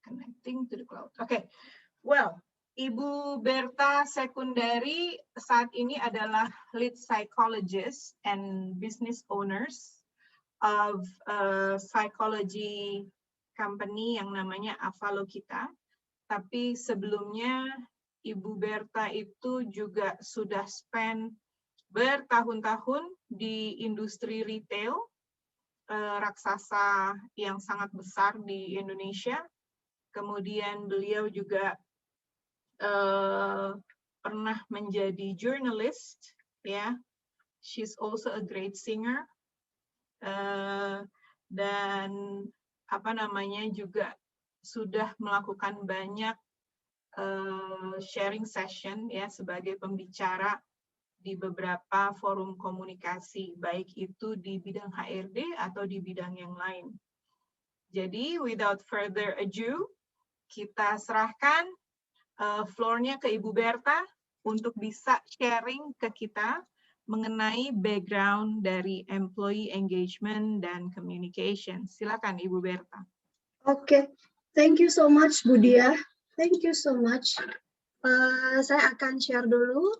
connecting to the cloud. Okay, well, Ibu Berta Sekundari saat ini adalah lead psychologist and business owners of a psychology company yang namanya Avalokita. Tapi sebelumnya Ibu Berta itu juga sudah spend bertahun-tahun di industri retail raksasa yang sangat besar di Indonesia. Kemudian beliau juga pernah menjadi journalist, ya. She's also a great singer, dan apa namanya juga sudah melakukan banyak sharing session ya sebagai pembicara di beberapa forum komunikasi, baik itu di bidang HRD atau di bidang yang lain. Jadi, without further ado, kita serahkan floor-nya ke Ibu Berta untuk bisa sharing ke kita mengenai background dari employee engagement dan communication. Silakan Ibu Berta. Oke, thank you so much Bu Dia. Thank you so much. Saya akan share dulu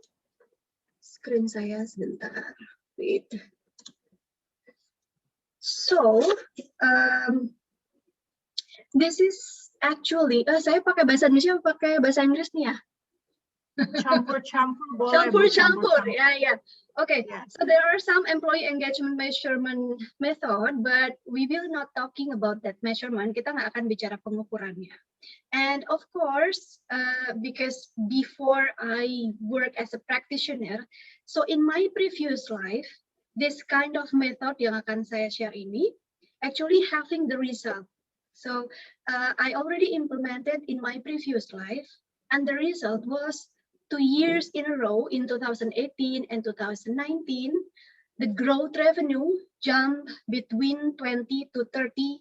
screen saya sebentar. Wait. So, this is actually, saya pakai bahasa Indonesia atau pakai bahasa Inggris nih ya? Campur-campur boleh. Campur-campur, ya. Okay, yeah. So there are some employee engagement measurement method, but we will not talking about that measurement. Kita nggak akan bicara pengukurannya. And of course, because before I work as a practitioner, so in my previous life, this kind of method yang akan saya share ini actually having the result. So I already implemented in my previous life, and the result was 2 years in a row in 2018 and 2019, the growth revenue jumped between 20 to 37%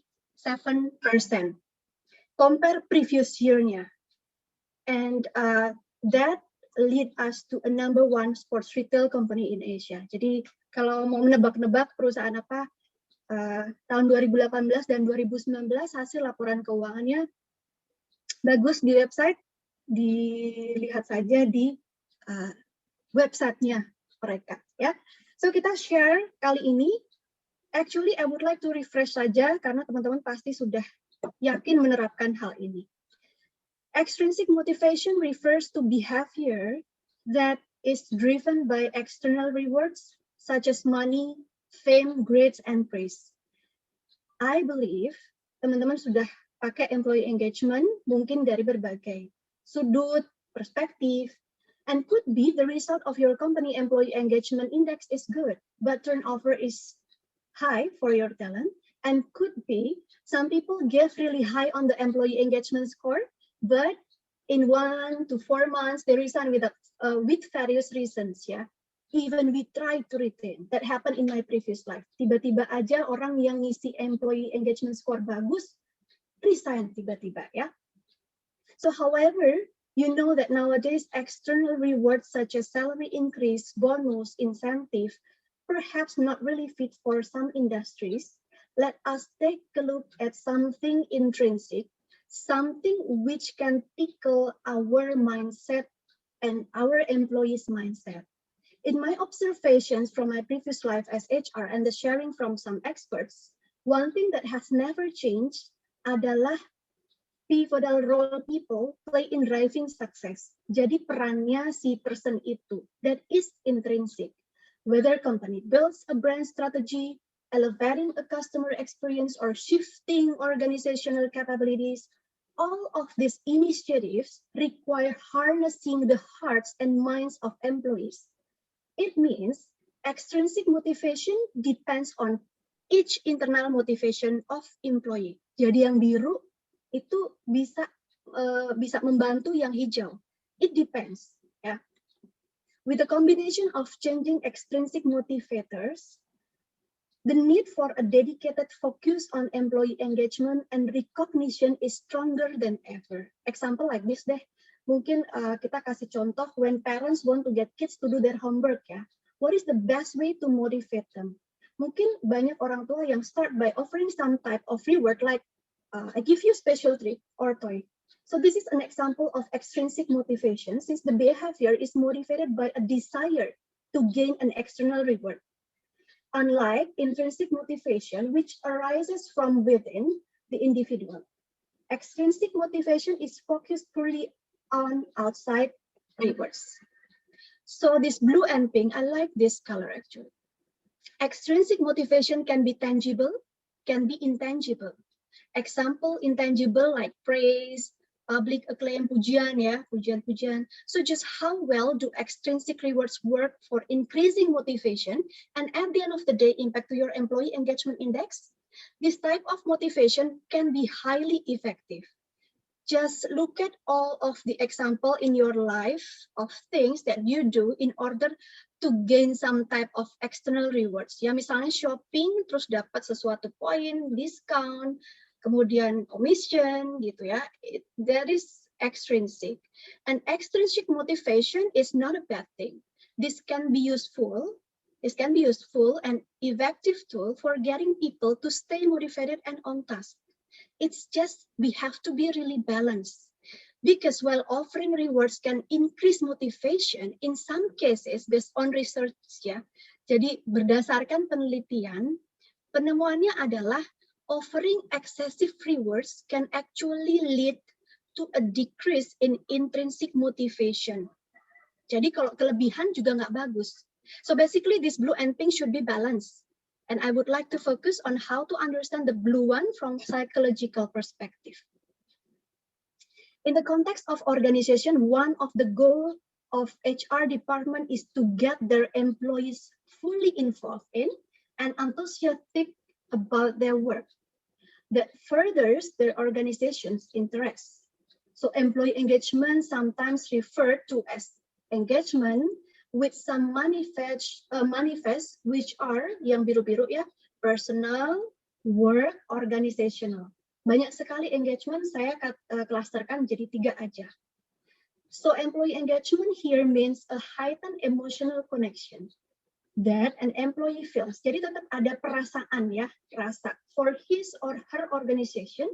compare previous year-nya. And that lead us to a #1 sports retail company in Asia. Jadi kalau mau menebak-nebak perusahaan apa, tahun 2018 dan 2019 hasil laporan keuangannya bagus di website, dilihat saja di website-nya mereka, ya. So kita share kali ini, actually I would like to refresh saja karena teman-teman pasti sudah yakin menerapkan hal ini. Extrinsic motivation refers to behavior that is driven by external rewards such as money, fame, grades, and praise. I believe teman-teman sudah pakai employee engagement mungkin dari berbagai sudut, perspektif, and could be the result of your company employee engagement index is good, but turnover is high for your talent, and could be some people give really high on the employee engagement score, but in 1 to 4 months they resign with various reasons, ya. Even we try to retain. That happened in my previous life. Tiba-tiba aja orang yang ngisi employee engagement score bagus, resign tiba-tiba, ya. So however, you know that nowadays external rewards such as salary increase, bonus, incentive, perhaps not really fit for some industries. Let us take a look at something intrinsic, something which can tickle our mindset and our employees' mindset. In my observations from my previous life as HR and the sharing from some experts, one thing that has never changed adalah pivotal role people play in driving success. Jadi perannya si person itu, that is intrinsic. Whether company builds a brand strategy, elevating a customer experience, or shifting organizational capabilities, all of these initiatives require harnessing the hearts and minds of employees. It means extrinsic motivation depends on each internal motivation of employee. Jadi yang biru itu bisa membantu yang hijau. It depends, ya. With the combination of changing extrinsic motivators, the need for a dedicated focus on employee engagement and recognition is stronger than ever. Example like this deh. Mungkin kita kasih contoh when parents want to get kids to do their homework, ya. What is the best way to motivate them? Mungkin banyak orang tua yang start by offering some type of reward like I give you special treat or toy. So this is an example of extrinsic motivation, since the behavior is motivated by a desire to gain an external reward. Unlike intrinsic motivation, which arises from within the individual. Extrinsic motivation is focused purely on outside rewards. So this blue and pink, I like this color actually. Extrinsic motivation can be tangible, can be intangible. Example intangible like praise, public acclaim, pujian ya, pujian-pujian. So just how well do extrinsic rewards work for increasing motivation and at the end of the day impact to your employee engagement index? This type of motivation can be highly effective. Just look at all of the example in your life of things that you do in order to gain some type of external rewards. Ya misalnya shopping terus dapat sesuatu poin, discount, kemudian commission gitu ya. That is extrinsic. And extrinsic motivation is not a bad thing. This can be useful. This can be useful and effective tool for getting people to stay motivated and on task. It's just we have to be really balanced. Because while offering rewards can increase motivation, in some cases based on research ya. Jadi berdasarkan penelitian, penemuannya adalah offering excessive rewards can actually lead to a decrease in intrinsic motivation. Jadi kalau kelebihan juga nggak bagus. So basically this blue and pink should be balanced. And I would like to focus on how to understand the blue one from psychological perspective. In the context of organization, one of the goals of HR department is to get their employees fully involved in and enthusiastic about their work that furthers their organization's interests. So employee engagement sometimes referred to as engagement with some manifest which are yang biru-biru ya, personal, work, organizational. Banyak sekali engagement, saya clusterkan jadi 3 aja. So employee engagement here means a heightened emotional connection that an employee feels. Jadi tetap ada perasaan ya, rasa for his or her organization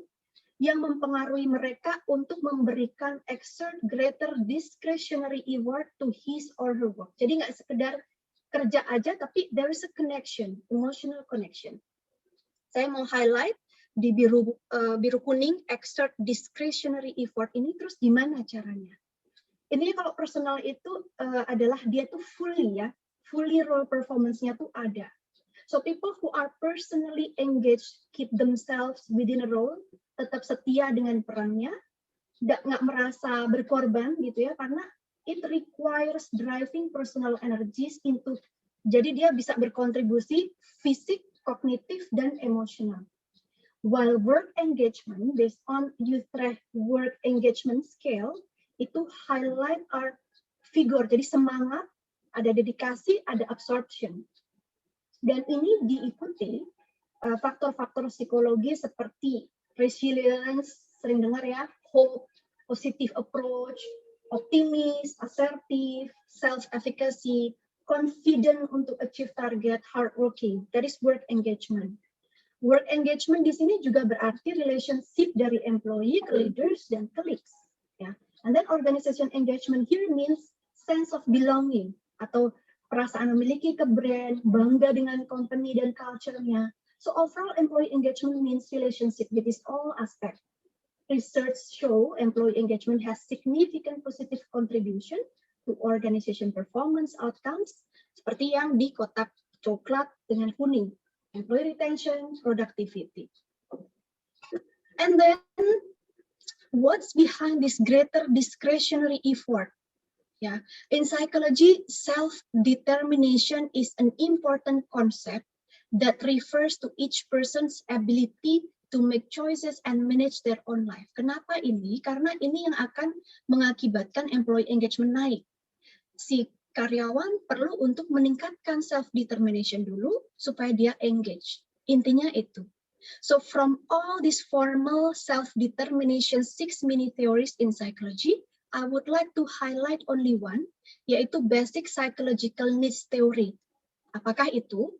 yang mempengaruhi mereka untuk memberikan exert greater discretionary effort to his or her work. Jadi nggak sekedar kerja aja, tapi there is a connection, emotional connection. Saya mau highlight di biru kuning, exert discretionary effort ini terus gimana caranya? Ini kalau personal itu adalah dia tuh fully role performance-nya tuh ada. So people who are personally engaged keep themselves within a role, tetap setia dengan perannya, nggak merasa berkorban gitu ya, karena it requires driving personal energies into, jadi dia bisa berkontribusi fisik, kognitif, dan emosional. While work engagement based on Utrecht work engagement scale itu highlight our figure, jadi semangat, ada dedikasi, ada absorption. Dan ini diikuti faktor-faktor psikologi seperti resilience, sering dengar ya, hope, positive approach, optimis, assertive, self-efficacy, confident untuk achieve target, hardworking. That is work engagement. Work engagement di sini juga berarti relationship dari employee ke leaders dan colleagues. Ya. And then organization engagement here means sense of belonging atau perasaan memiliki ke brand, bangga dengan company dan culture-nya. So overall employee engagement means relationship with this all aspect. Research show employee engagement has significant positive contribution to organization performance outcomes seperti yang di kotak coklat dengan kuning. Employee retention, productivity. And then what's behind this greater discretionary effort? Yeah. In psychology, self-determination is an important concept that refers to each person's ability to make choices and manage their own life. Kenapa ini? Karena ini yang akan mengakibatkan employee engagement naik. Si karyawan perlu untuk meningkatkan self-determination dulu supaya dia engage. Intinya itu. So from all these formal self-determination 6 mini theories in psychology, I would like to highlight only one, yaitu basic psychological needs theory. Apakah itu?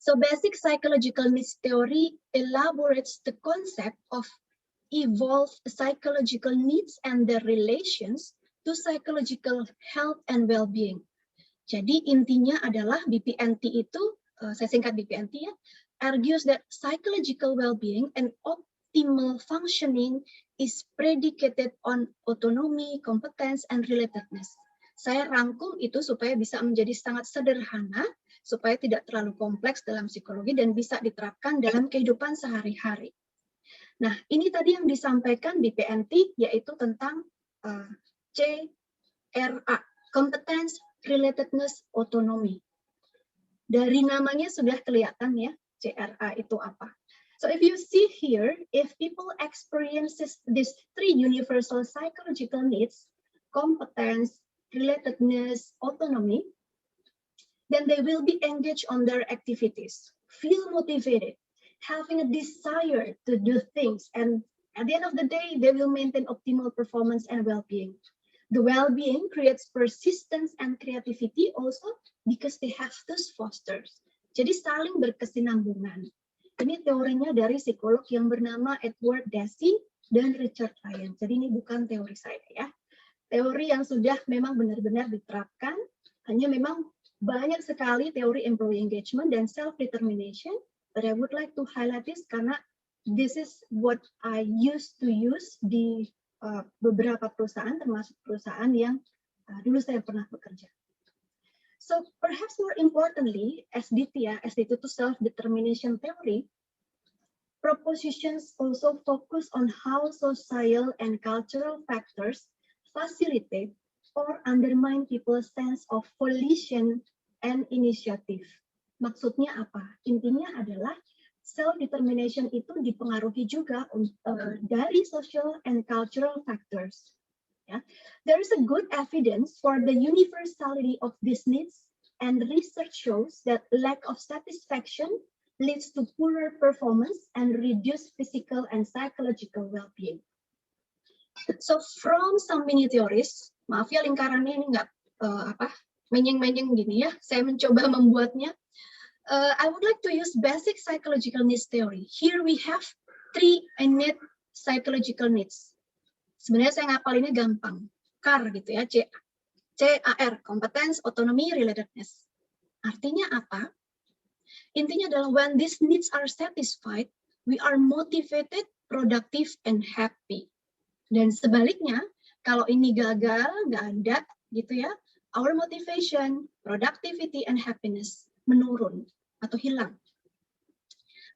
So basic psychological needs theory elaborates the concept of evolved psychological needs and their relations to psychological health and well-being. Jadi intinya adalah BPNT itu, saya singkat BPNT ya, argues that psychological well-being and optimal functioning is predicated on autonomy, competence, and relatedness. Saya rangkum itu supaya bisa menjadi sangat sederhana, supaya tidak terlalu kompleks dalam psikologi dan bisa diterapkan dalam kehidupan sehari-hari. Nah, ini tadi yang disampaikan di PNT, yaitu tentang CRA, Competence, Relatedness, Autonomy. Dari namanya sudah kelihatan ya, CRA itu apa. So if you see here, if people experiences these three universal psychological needs, competence, relatedness, autonomy, then they will be engaged on their activities, feel motivated, having a desire to do things, and at the end of the day, they will maintain optimal performance and well-being. The well-being creates persistence and creativity also because they have those fosters. Jadi saling berkesinambungan. Ini teorinya dari psikolog yang bernama Edward Deci dan Richard Ryan. Jadi ini bukan teori saya ya. Teori yang sudah memang benar-benar diterapkan, hanya memang banyak sekali teori employee engagement dan self-determination, but I would like to highlight this karena this is what I used to use di beberapa perusahaan, termasuk perusahaan yang dulu saya pernah bekerja. So perhaps more importantly, SDT ya, SDT itu self-determination theory, propositions also focus on how social and cultural factors facilitate or undermine people's sense of volition and initiative. Maksudnya apa? Intinya adalah self-determination itu dipengaruhi juga dari social and cultural factors. Yeah. There is a good evidence for the universality of these needs, and research shows that lack of satisfaction leads to poorer performance and reduced physical and psychological well-being. So from some mini theories, maaf ya lingkarannya ini nggak menyeng-menyeng gini ya, saya mencoba membuatnya. I would like to use basic psychological needs theory. Here we have three innate psychological needs. Sebenarnya saya ngapalinnya gampang, CAR gitu ya, CAR, competence, autonomy, relatedness. Artinya apa? Intinya adalah when these needs are satisfied, we are motivated, productive, and happy. Dan sebaliknya, kalau ini gagal, nggak ada gitu ya, our motivation, productivity, and happiness menurun atau hilang.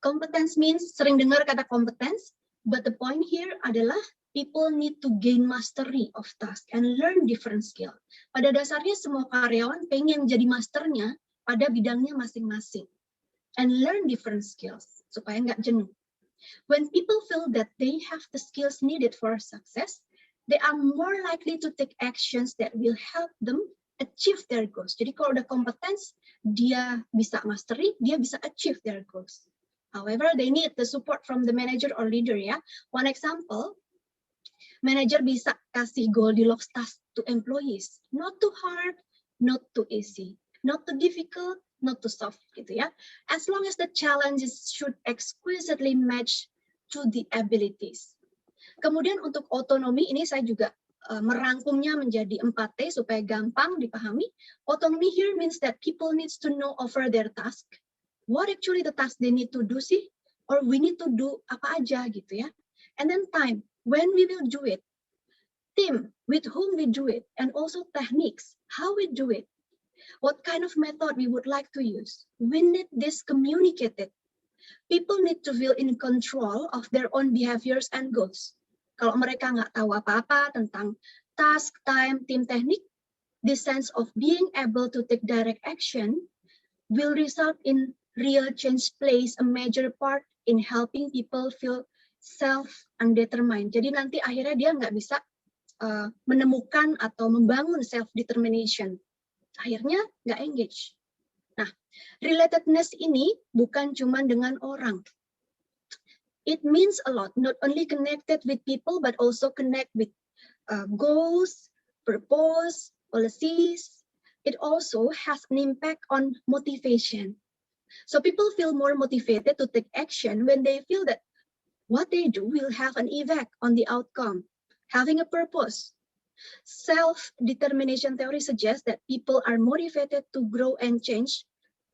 Competence means, sering dengar kata competence, but the point here adalah people need to gain mastery of task and learn different skill. Pada dasarnya semua karyawan pengen jadi masternya pada bidangnya masing-masing and learn different skills supaya nggak jenuh. When people feel that they have the skills needed for success, they are more likely to take actions that will help them achieve their goals. Jadi kalau udah competence, dia bisa mastery, dia bisa achieve their goals. However, they need the support from the manager or leader ya. One example, manager bisa kasih Goldilocks task to employees. Not too hard, not too easy. Not too difficult, not too soft gitu ya. As long as the challenges should exquisitely match to the abilities. Kemudian untuk otonomi ini saya juga merangkumnya menjadi 4T supaya gampang dipahami. Autonomy here means that people needs to know over their task. What actually the task they need to do sih? Or we need to do apa aja gitu ya. And then time, when we will do it. Team, with whom we do it. And also techniques, how we do it. What kind of method we would like to use. We need this communicated. People need to feel in control of their own behaviors and goals. Kalau mereka nggak tahu apa-apa tentang task, time, team, teknik, this sense of being able to take direct action will result in real change plays a major part in helping people feel self-undetermined. Jadi nanti akhirnya dia nggak bisa menemukan atau membangun self-determination. Akhirnya nggak engage. Nah, relatedness ini bukan cuma dengan orang. It means a lot, not only connected with people, but also connect with goals, purpose, policies. It also has an impact on motivation. So people feel more motivated to take action when they feel that what they do will have an effect on the outcome, having a purpose. Self-determination theory suggests that people are motivated to grow and change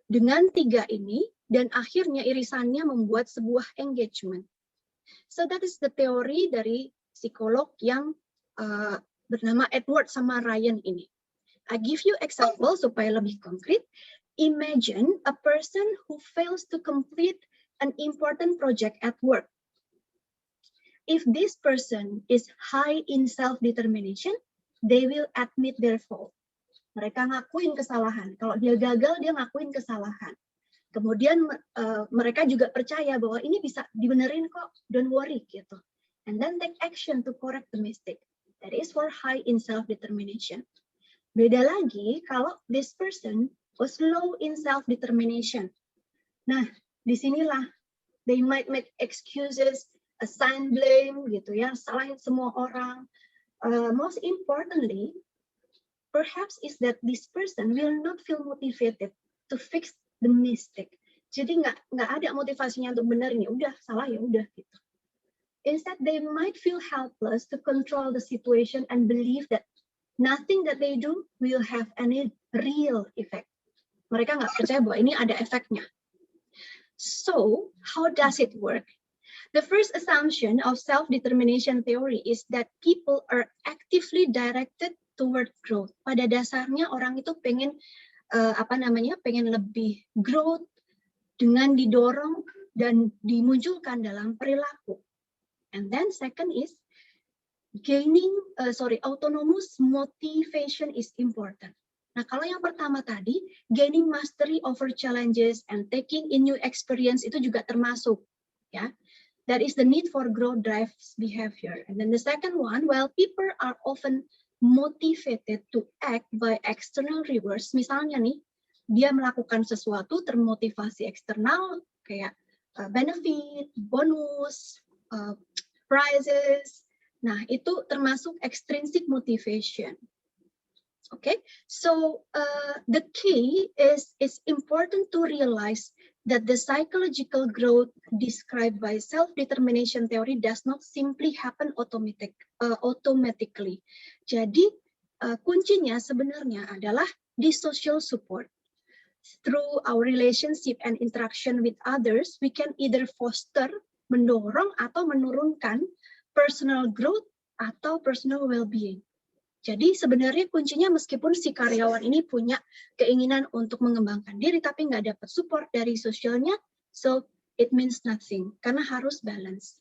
dengan 3 ini, dan akhirnya irisannya membuat sebuah engagement. So that is the teori dari psikolog yang bernama Edward sama Ryan ini. I give you example supaya lebih konkret. Imagine a person who fails to complete an important project at work. If this person is high in self-determination, they will admit their fault. Mereka ngakuin kesalahan. Kalau dia gagal, dia ngakuin kesalahan. Kemudian mereka juga percaya bahwa ini bisa dibenerin kok, don't worry gitu. And then take action to correct the mistake. That is for high in self-determination. Beda lagi kalau this person was low in self-determination. Nah, disinilah they might make excuses, assign blame gitu ya, salahin semua orang. Most importantly, perhaps is that this person will not feel motivated to fix the mistake. Jadi nggak ada motivasinya untuk benerin, ya udah salah ya udah gitu. Instead, they might feel helpless to control the situation and believe that nothing that they do will have any real effect. Mereka nggak percaya bahwa ini ada efeknya. So, how does it work? The first assumption of self-determination theory is that people are actively directed toward growth. Pada dasarnya orang itu pengen pengen lebih growth dengan didorong dan dimunculkan dalam perilaku. And then second is autonomous motivation is important. Nah, kalau yang pertama tadi, gaining mastery over challenges and taking in new experience itu juga termasuk, ya. That is the need for growth drives behavior. And then the second one, while people are often motivated to act by external rewards, misalnya nih, dia melakukan sesuatu termotivasi eksternal, kayak benefit, bonus, prizes. Nah, itu termasuk extrinsic motivation. Okay, so the key is it's important to realize that the psychological growth described by self-determination theory does not simply happen automatically. Jadi kuncinya sebenarnya adalah di social support. Through our relationship and interaction with others, we can either foster, mendorong atau menurunkan personal growth atau personal well-being. Jadi sebenarnya kuncinya meskipun si karyawan ini punya keinginan untuk mengembangkan diri tapi nggak dapat support dari sosialnya, so it means nothing karena harus balance.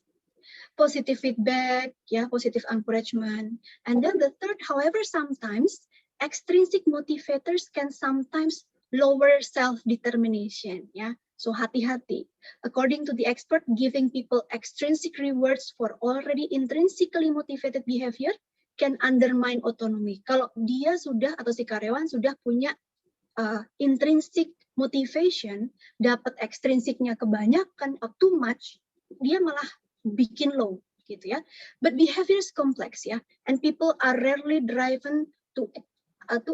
Positive feedback, ya, positive encouragement. And then the third, however, sometimes extrinsic motivators can sometimes lower self-determination, ya. So hati-hati. According to the expert, giving people extrinsic rewards for already intrinsically motivated behavior can undermine autonomy. Kalau dia sudah atau si karyawan sudah punya intrinsic motivation, dapat ekstrinsiknya kebanyakan or too much, dia malah bikin low gitu ya. But behavior is complex ya, and people are rarely driven to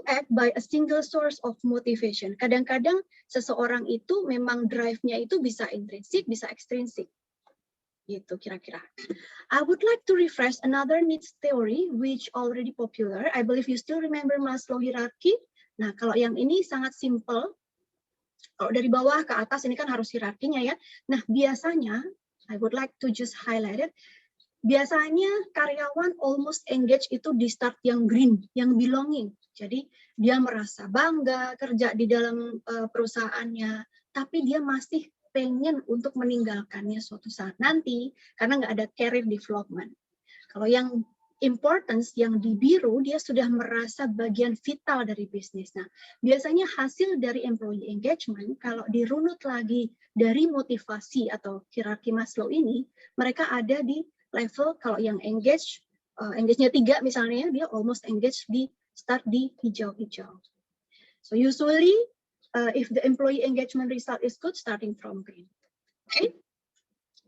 act by a single source of motivation. Kadang-kadang seseorang itu memang drive-nya itu bisa intrinsik, bisa ekstrinsik. Gitu kira-kira. I would like to refresh another needs theory which already popular. I believe you still remember Maslow hierarchy. Nah, kalau yang ini sangat simple. Kalau dari bawah ke atas ini kan harus hierarkinya ya. Nah, biasanya I would like to just highlight it. Biasanya karyawan almost engage itu di start yang green, yang belonging. Jadi dia merasa bangga kerja di dalam perusahaannya, tapi dia masih pengen untuk meninggalkannya suatu saat nanti karena nggak ada career development. Kalau yang importance yang di biru, dia sudah merasa bagian vital dari bisnis. Nah, biasanya hasil dari employee engagement, kalau dirunut lagi dari motivasi atau hierarki Maslow ini, mereka ada di level kalau yang engage-nya 3 misalnya, dia almost engage di start di hijau-hijau. So usually, if the employee engagement result is good, starting from green. Okay.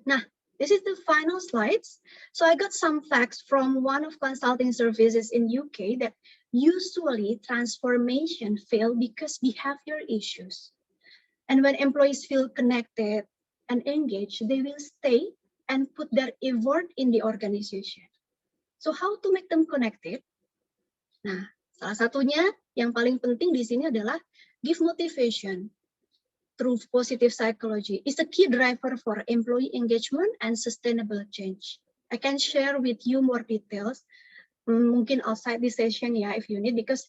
Nah, this is the final slides. So I got some facts from one of consulting services in UK that usually transformation fail because behavior issues. And when employees feel connected and engaged, they will stay and put their effort in the organization. So how to make them connected? Nah, salah satunya yang paling penting di sini adalah give motivation through positive psychology is a key driver for employee engagement and sustainable change. I can share with you more details, mungkin outside the session ya, if you need, because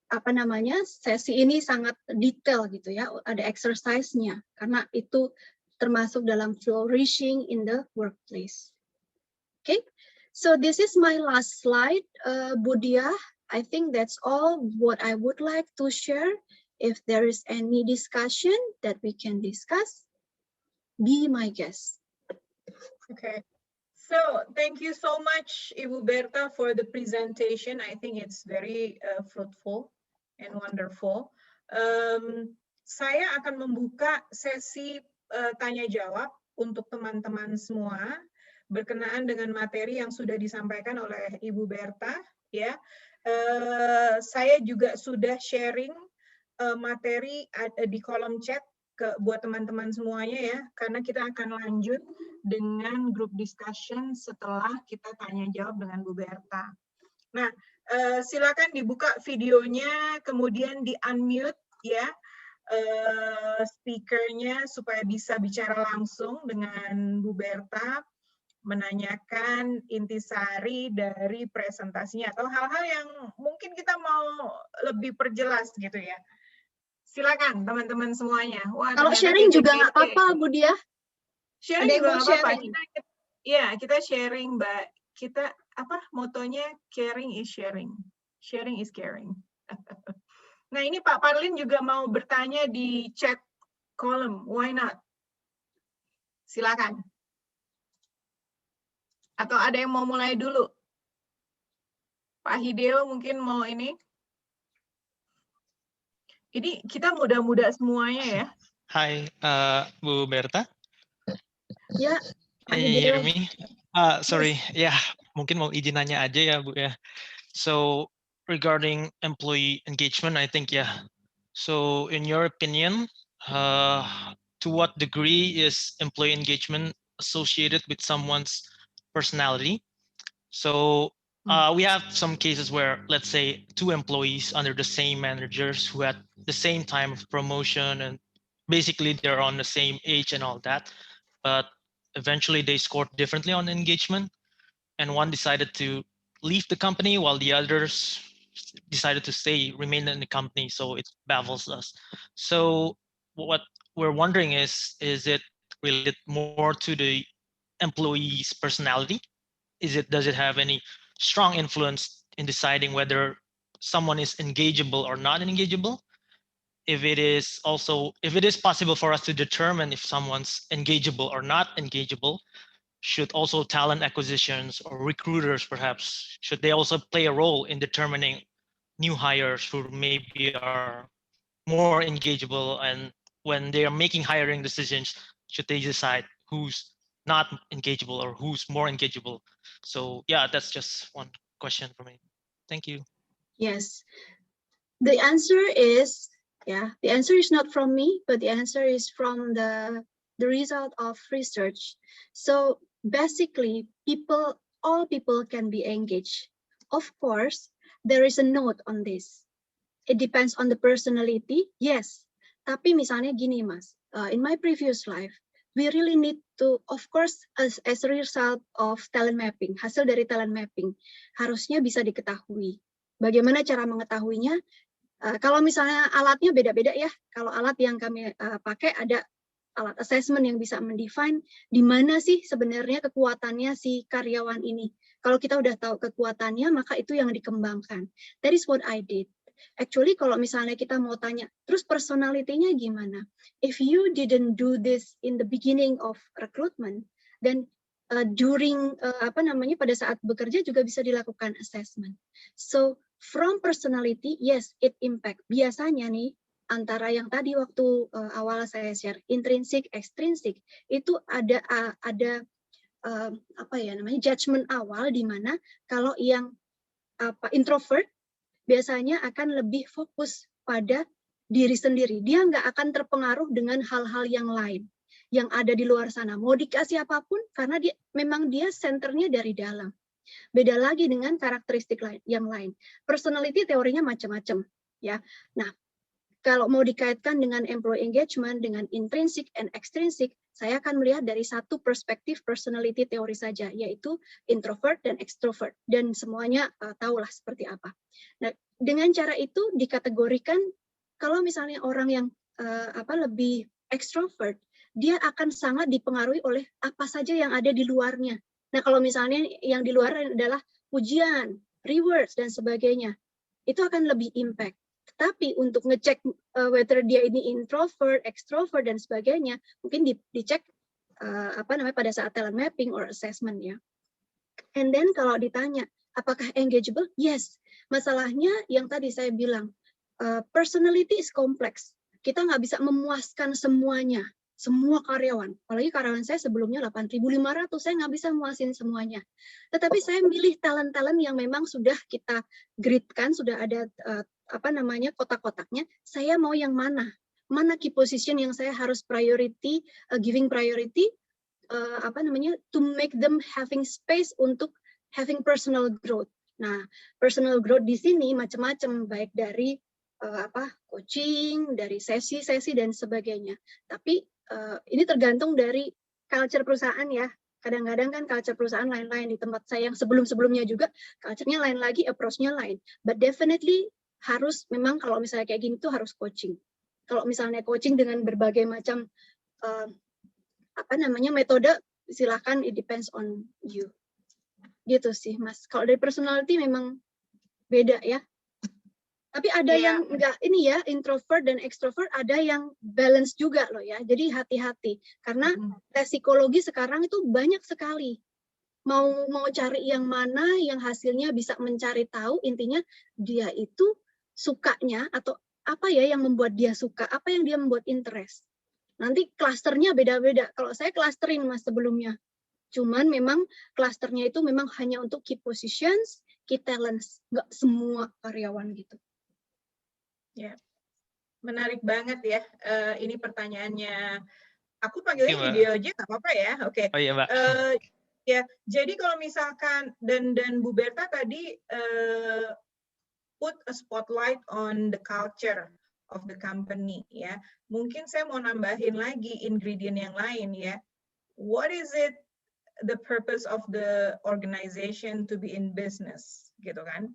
sesi ini sangat detail gitu ya, ada exercise-nya, karena itu termasuk dalam flourishing in the workplace. Okay, so this is my last slide, Budia. I think that's all what I would like to share. If there is any discussion that we can discuss, be my guest. Okay, so thank you so much, Ibu Berta, for the presentation. I think it's very fruitful and wonderful. Saya akan membuka sesi tanya jawab untuk teman-teman semua berkenaan dengan materi yang sudah disampaikan oleh Ibu Berta. Ya, saya juga sudah sharing materi di kolom chat buat teman-teman semuanya ya, karena kita akan lanjut dengan group discussion setelah kita tanya jawab dengan Bu Berta. Nah, silakan dibuka videonya, kemudian di unmute ya speakernya supaya bisa bicara langsung dengan Bu Berta, menanyakan intisari dari presentasinya atau hal-hal yang mungkin kita mau lebih perjelas gitu ya. Silakan teman-teman semuanya. Wah, kalau sharing juga nggak apa-apa, Bu Dia. Sharing juga nggak apa-apa. Kita sharing, Mbak. Kita motonya caring is sharing. Sharing is caring. Nah, ini Pak Parlin juga mau bertanya di chat column. Why not? Silakan. Atau ada yang mau mulai dulu? Pak Hideo mungkin mau ini. Ini kita muda-muda semuanya ya. Hi, Bu Berta. Ya. Can you hear me? Sorry, yeah, mungkin mau izin nanya aja ya, Bu ya. So regarding employee engagement, I think So in your opinion, to what degree is employee engagement associated with someone's personality? So we have some cases where, let's say, two employees under the same managers who had the same time of promotion and basically they're on the same age and all that, but eventually they scored differently on engagement, and one decided to leave the company while the others decided to remain in the company. So it baffles us. So what we're wondering is it related more to the employee's personality? Does it have any strong influence in deciding whether someone is engageable or not engageable? If it is possible for us to determine if someone's engageable or not engageable, should also talent acquisitions or recruiters perhaps, should they also play a role in determining new hires who maybe are more engageable, and when they are making hiring decisions, should they decide who's not engageable or who's more engageable? So yeah, that's just one question for me. Thank you. Yes, the answer is not from me, but the answer is from the result of research. So basically, all people can be engaged. Of course, there is a note on this. It depends on the personality, yes. Tapi misalnya gini, Mas, in my previous life, we really need to, of course, as a result of talent mapping, hasil dari talent mapping, harusnya bisa diketahui. Bagaimana cara mengetahuinya? Kalau misalnya alatnya beda-beda ya, kalau alat yang kami pakai ada alat assessment yang bisa mendefine di mana sih sebenarnya kekuatannya si karyawan ini. Kalau kita udah tahu kekuatannya, maka itu yang dikembangkan. That is what I did. Actually, kalau misalnya kita mau tanya, terus personality-nya gimana? If you didn't do this in the beginning of recruitment, then during pada saat bekerja juga bisa dilakukan assessment. So from personality, yes, it impact. Biasanya nih antara yang tadi waktu awal saya share intrinsic, extrinsic, itu ada judgment awal di mana kalau yang introvert biasanya akan lebih fokus pada diri sendiri. Dia nggak akan terpengaruh dengan hal-hal yang lain yang ada di luar sana. Mau dikasih apapun, karena memang dia senternya dari dalam. Beda lagi dengan karakteristik yang lain. Personality teorinya macam-macam, ya. Nah, kalau mau dikaitkan dengan employee engagement, dengan intrinsic and extrinsic, saya akan melihat dari satu perspektif personality teori saja, yaitu introvert dan extrovert. Dan semuanya tahulah seperti apa. Nah, dengan cara itu dikategorikan, kalau misalnya orang yang lebih extrovert, dia akan sangat dipengaruhi oleh apa saja yang ada di luarnya. Nah, kalau misalnya yang di luar adalah pujian, rewards, dan sebagainya, itu akan lebih impact. Tetapi untuk ngecek whether dia ini introvert, extrovert, dan sebagainya, mungkin dicek pada saat talent mapping or assessment, ya. And then kalau ditanya, apakah engageable? Yes. Masalahnya yang tadi saya bilang, personality is complex. Kita nggak bisa memuaskan semuanya, semua karyawan. Apalagi karyawan saya sebelumnya 8.500, saya nggak bisa memuasin semuanya. Tetapi saya milih talent-talent yang memang sudah kita gridkan, sudah ada kotak-kotaknya. Saya mau yang mana? Mana key position yang saya harus priority, giving priority, to make them having space untuk having personal growth. Nah, personal growth di sini macam-macam, baik dari coaching, dari sesi-sesi dan sebagainya. Tapi ini tergantung dari culture perusahaan, ya. Kadang-kadang kan culture perusahaan lain-lain. Di tempat saya yang sebelum-sebelumnya juga culture-nya lain lagi, approach-nya lain. But definitely harus, memang kalau misalnya kayak gini tuh harus coaching. Kalau misalnya coaching dengan berbagai macam metode, silakan, it depends on you. Gitu sih, Mas. Kalau dari personality memang beda, ya. Tapi ada yang enggak ini, ya, introvert dan extrovert, ada yang balance juga loh, ya. Jadi hati-hati, karena tes psikologi sekarang itu banyak sekali. Mau cari yang mana yang hasilnya bisa mencari tahu, intinya dia itu sukanya atau apa ya yang membuat dia suka, apa yang dia membuat interest. Nanti klasternya beda-beda. Kalau saya clustering, Mas, sebelumnya. Cuman memang klasternya itu memang hanya untuk key positions, key talents, nggak semua karyawan gitu. Ya, menarik banget ya. Ini pertanyaannya. Aku panggilnya Ide aja, nggak apa-apa ya. Oke. Oh iya, Mbak. Ya, jadi kalau misalkan dan Bu Berta tadi put a spotlight on the culture of the company, ya. Mungkin saya mau nambahin lagi ingredient yang lain, ya. What is it the purpose of the organization to be in business, gitu kan?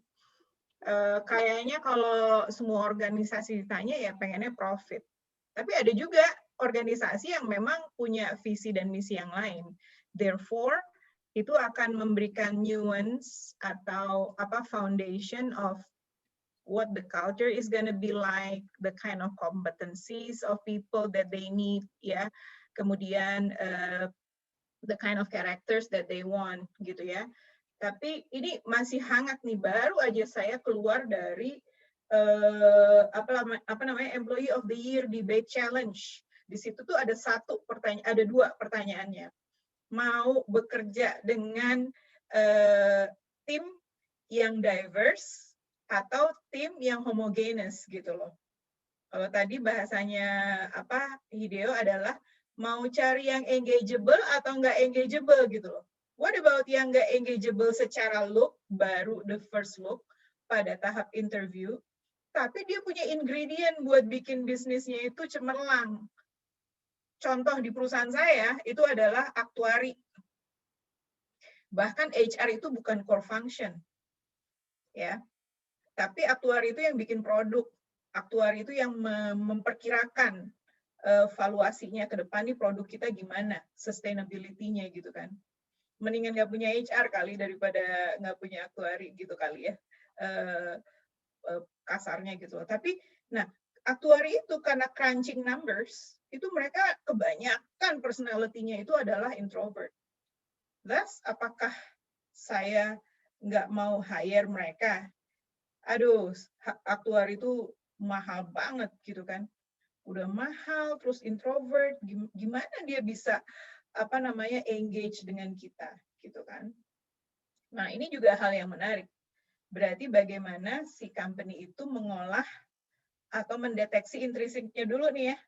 Kayaknya kalau semua organisasi ditanya ya pengennya profit. Tapi ada juga organisasi yang memang punya visi dan misi yang lain. Therefore, itu akan memberikan nuance atau foundation of what the culture is gonna be like, the kind of competencies of people that they need, ya. Kemudian the kind of characters that they want, gitu ya. Tapi ini masih hangat nih, baru aja saya keluar dari Employee of the Year Debate Challenge. Di situ tuh ada dua pertanyaannya. Mau bekerja dengan tim yang diverse atau tim yang homogeneous gitu loh. Kalau tadi bahasanya Hideo adalah mau cari yang engageable atau nggak engageable gitu loh. What about yang nggak engageable secara look, baru the first look pada tahap interview, tapi dia punya ingredient buat bikin bisnisnya itu cemerlang. Contoh di perusahaan saya itu adalah aktuari. Bahkan HR itu bukan core function, ya. Tapi aktuari itu yang bikin produk. Aktuari itu yang memperkirakan valuasinya ke depan nih produk kita gimana, sustainability-nya gitu kan. Mendingan nggak punya HR kali daripada nggak punya aktuari gitu kali ya, kasarnya gitu. Tapi, nah, aktuari itu karena crunching numbers, itu mereka kebanyakan personality-nya itu adalah introvert. Thus, apakah saya nggak mau hire mereka? Aduh, aktuari itu mahal banget gitu kan. Udah mahal, terus introvert, gimana dia bisa engage dengan kita gitu kan. Nah, ini juga hal yang menarik. Berarti bagaimana si company itu mengolah atau mendeteksi intrinsiknya dulu nih ya.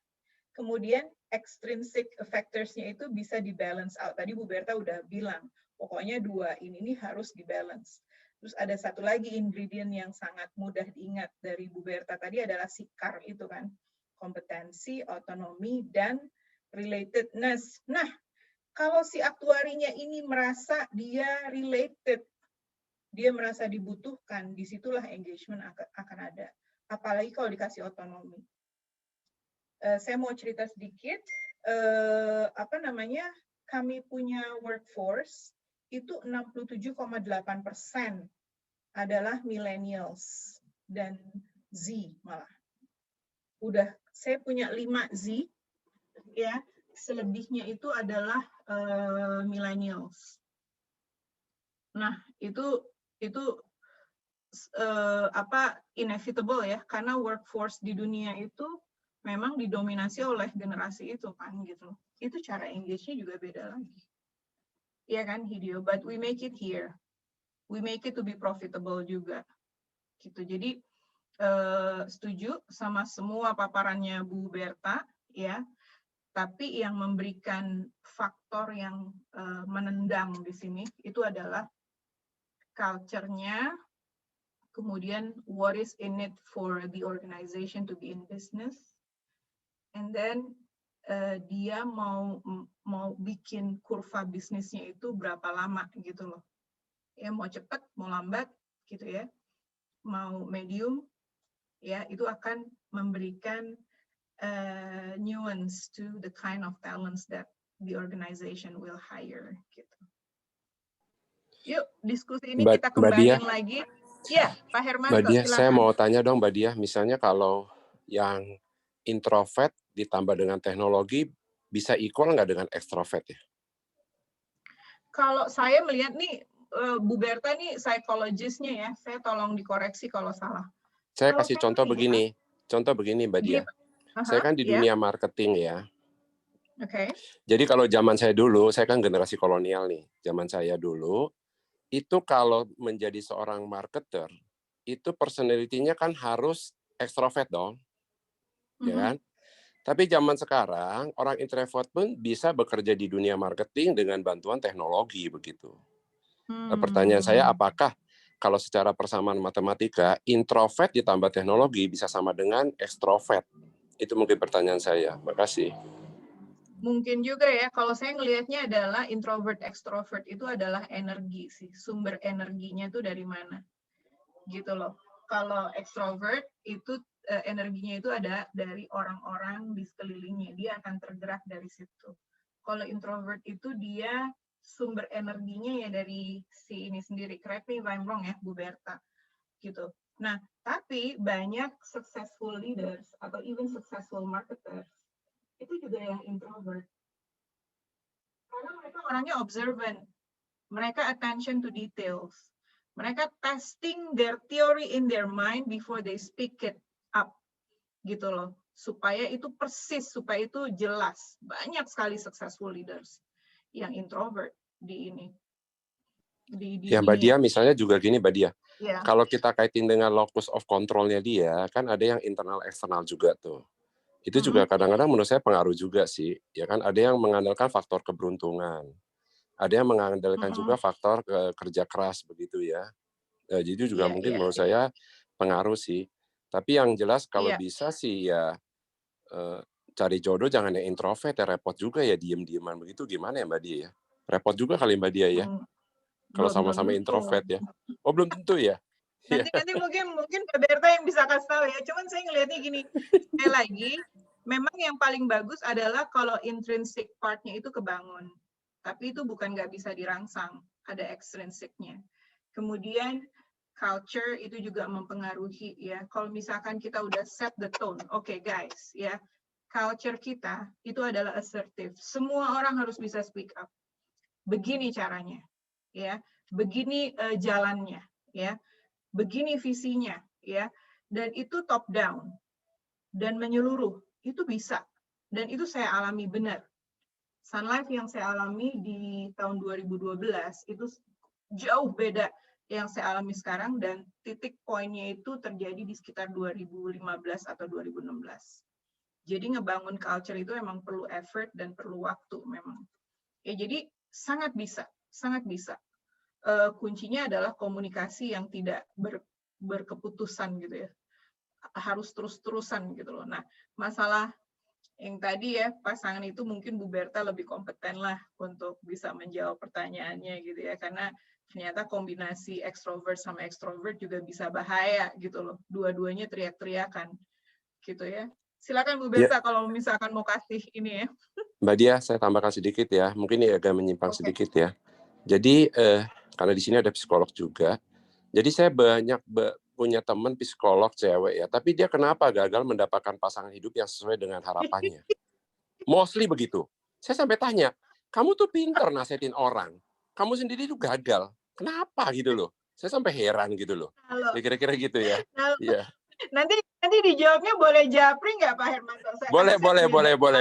Kemudian extrinsic factors-nya itu bisa di-balance out. Tadi Bu Berta udah bilang, pokoknya dua ini nih harus di-balance. Terus ada satu lagi ingredient yang sangat mudah diingat dari Bu Berta tadi adalah SIKAR itu kan. Kompetensi, otonomi, dan relatedness. Nah, kalau si aktuarinya ini merasa dia related, dia merasa dibutuhkan, disitulah engagement akan ada. Apalagi kalau dikasih otonomi. Saya mau cerita sedikit, kami punya workforce itu 67,8% adalah millennials dan Z malah. Udah, saya punya 5 Z, ya, selebihnya itu adalah millennials. Nah, itu inevitable ya, karena workforce di dunia itu memang didominasi oleh generasi itu kan gitu. Itu cara engage-nya juga beda lagi. Iya kan, Hideo? But we make it here. We make it to be profitable juga. Gitu. Jadi setuju sama semua paparannya Bu Berta ya. Tapi yang memberikan faktor yang menendang di sini itu adalah culture-nya, kemudian what is in it for the organization to be in business. And then dia mau bikin kurva bisnisnya itu berapa lama gitu loh. Ya mau cepat, mau lambat gitu ya. Mau medium, ya itu akan memberikan nuance to the kind of talents that the organization will hire gitu. Yuk diskusi ini kita kembangin lagi. Ya, Pak Hermanto, Mbak Dia, silakan. saya mau tanya dong Mbak Dia, misalnya kalau yang introvert ditambah dengan teknologi, bisa equal nggak dengan extrovert ya? Kalau saya melihat nih, Bu Berta nih psikologisnya ya, saya tolong dikoreksi kalau salah. Saya Kalau kasih saya contoh melihat, begini Mbak Dia. Saya kan di dunia marketing ya. Oke. Jadi kalau zaman saya dulu, saya kan generasi kolonial nih. Zaman saya dulu, itu kalau menjadi seorang marketer, itu personality-nya kan harus extrovert dong. Ya kan? Tapi zaman sekarang, orang introvert pun bisa bekerja di dunia marketing dengan bantuan teknologi begitu. Pertanyaan saya, apakah kalau secara persamaan matematika, introvert ditambah teknologi bisa sama dengan extrovert? Itu mungkin pertanyaan saya. Makasih. Mungkin juga ya, kalau saya ngelihatnya adalah introvert, extrovert itu adalah energi sih. Sumber energinya itu dari mana? Gitu loh. Kalau extrovert itu energinya itu ada dari orang-orang di sekelilingnya. Dia akan tergerak dari situ. Kalau introvert itu dia sumber energinya ya dari si ini sendiri. Correct me if I'm wrong ya, Bu Berta. Gitu. Nah, tapi banyak successful leaders atau even successful marketers itu juga yang introvert. Karena mereka orangnya observant. Mereka attention to details. Mereka testing their theory in their mind before they speak it up. Gitu loh. Supaya itu persis, supaya itu jelas. Banyak sekali successful leaders yang introvert di ini. Ya Mbak Dia, misalnya juga gini Mbak Dia. Ya. Kalau kita kaitin dengan locus of control-nya dia, kan ada yang internal eksternal juga tuh. Itu juga kadang-kadang menurut saya pengaruh juga sih. Ya kan ada yang mengandalkan faktor keberuntungan. Ada yang mengandalkan juga faktor kerja keras begitu ya. Jadi juga mungkin menurut saya pengaruh sih. Tapi yang jelas kalau bisa sih ya cari jodoh jangan yang introvert ya, repot juga ya diem-dieman begitu, gimana ya Mbak Dia ya? Repot juga kali Mbak Dia ya. Kalau sama-sama introvert ya. Oh belum tentu ya. Nanti mungkin Mbak Berta yang bisa kasih tahu ya. Cuman saya ngelihatnya gini, sekali lagi, memang yang paling bagus adalah kalau intrinsic part-nya itu kebangun. Tapi itu bukan nggak bisa dirangsang, ada extrinsic-nya. Kemudian culture itu juga mempengaruhi ya. Kalau misalkan kita udah set the tone, oke guys ya, culture kita itu adalah assertive. Semua orang harus bisa speak up. Begini caranya, ya. Begini jalannya, ya. Begini visinya, ya. Dan itu top down dan menyeluruh, itu bisa. Dan itu saya alami benar. Sun Life yang saya alami di tahun 2012 itu jauh beda yang saya alami sekarang, dan titik poinnya itu terjadi di sekitar 2015 atau 2016. Jadi ngebangun culture itu emang perlu effort dan perlu waktu memang. Ya, jadi sangat bisa, sangat bisa. Kuncinya adalah komunikasi yang tidak berkeputusan gitu ya. Harus terus-terusan gitu loh. Nah, masalah yang tadi ya, pasangan itu mungkin Bu Berta lebih kompeten lah untuk bisa menjawab pertanyaannya gitu ya, karena ternyata kombinasi extrovert sama extrovert juga bisa bahaya gitu loh. Dua-duanya teriak-teriakan gitu ya. Silakan Bu Berta kalau misalkan mau kasih ini ya. Mbak Dia, saya tambahkan sedikit ya. Mungkin ini agak menyimpang sedikit ya. Jadi karena di sini ada psikolog juga. Jadi saya banyak punya teman psikolog cewek ya. Tapi dia kenapa gagal mendapatkan pasangan hidup yang sesuai dengan harapannya? Mostly begitu. Saya sampai tanya, kamu tuh pinter nasihatin orang. Kamu sendiri tuh gagal. Kenapa gitu loh? Saya sampai heran gitu loh. Ya, kira-kira gitu ya. Iya. Nanti dijawabnya boleh japri nggak Pak Hermanto?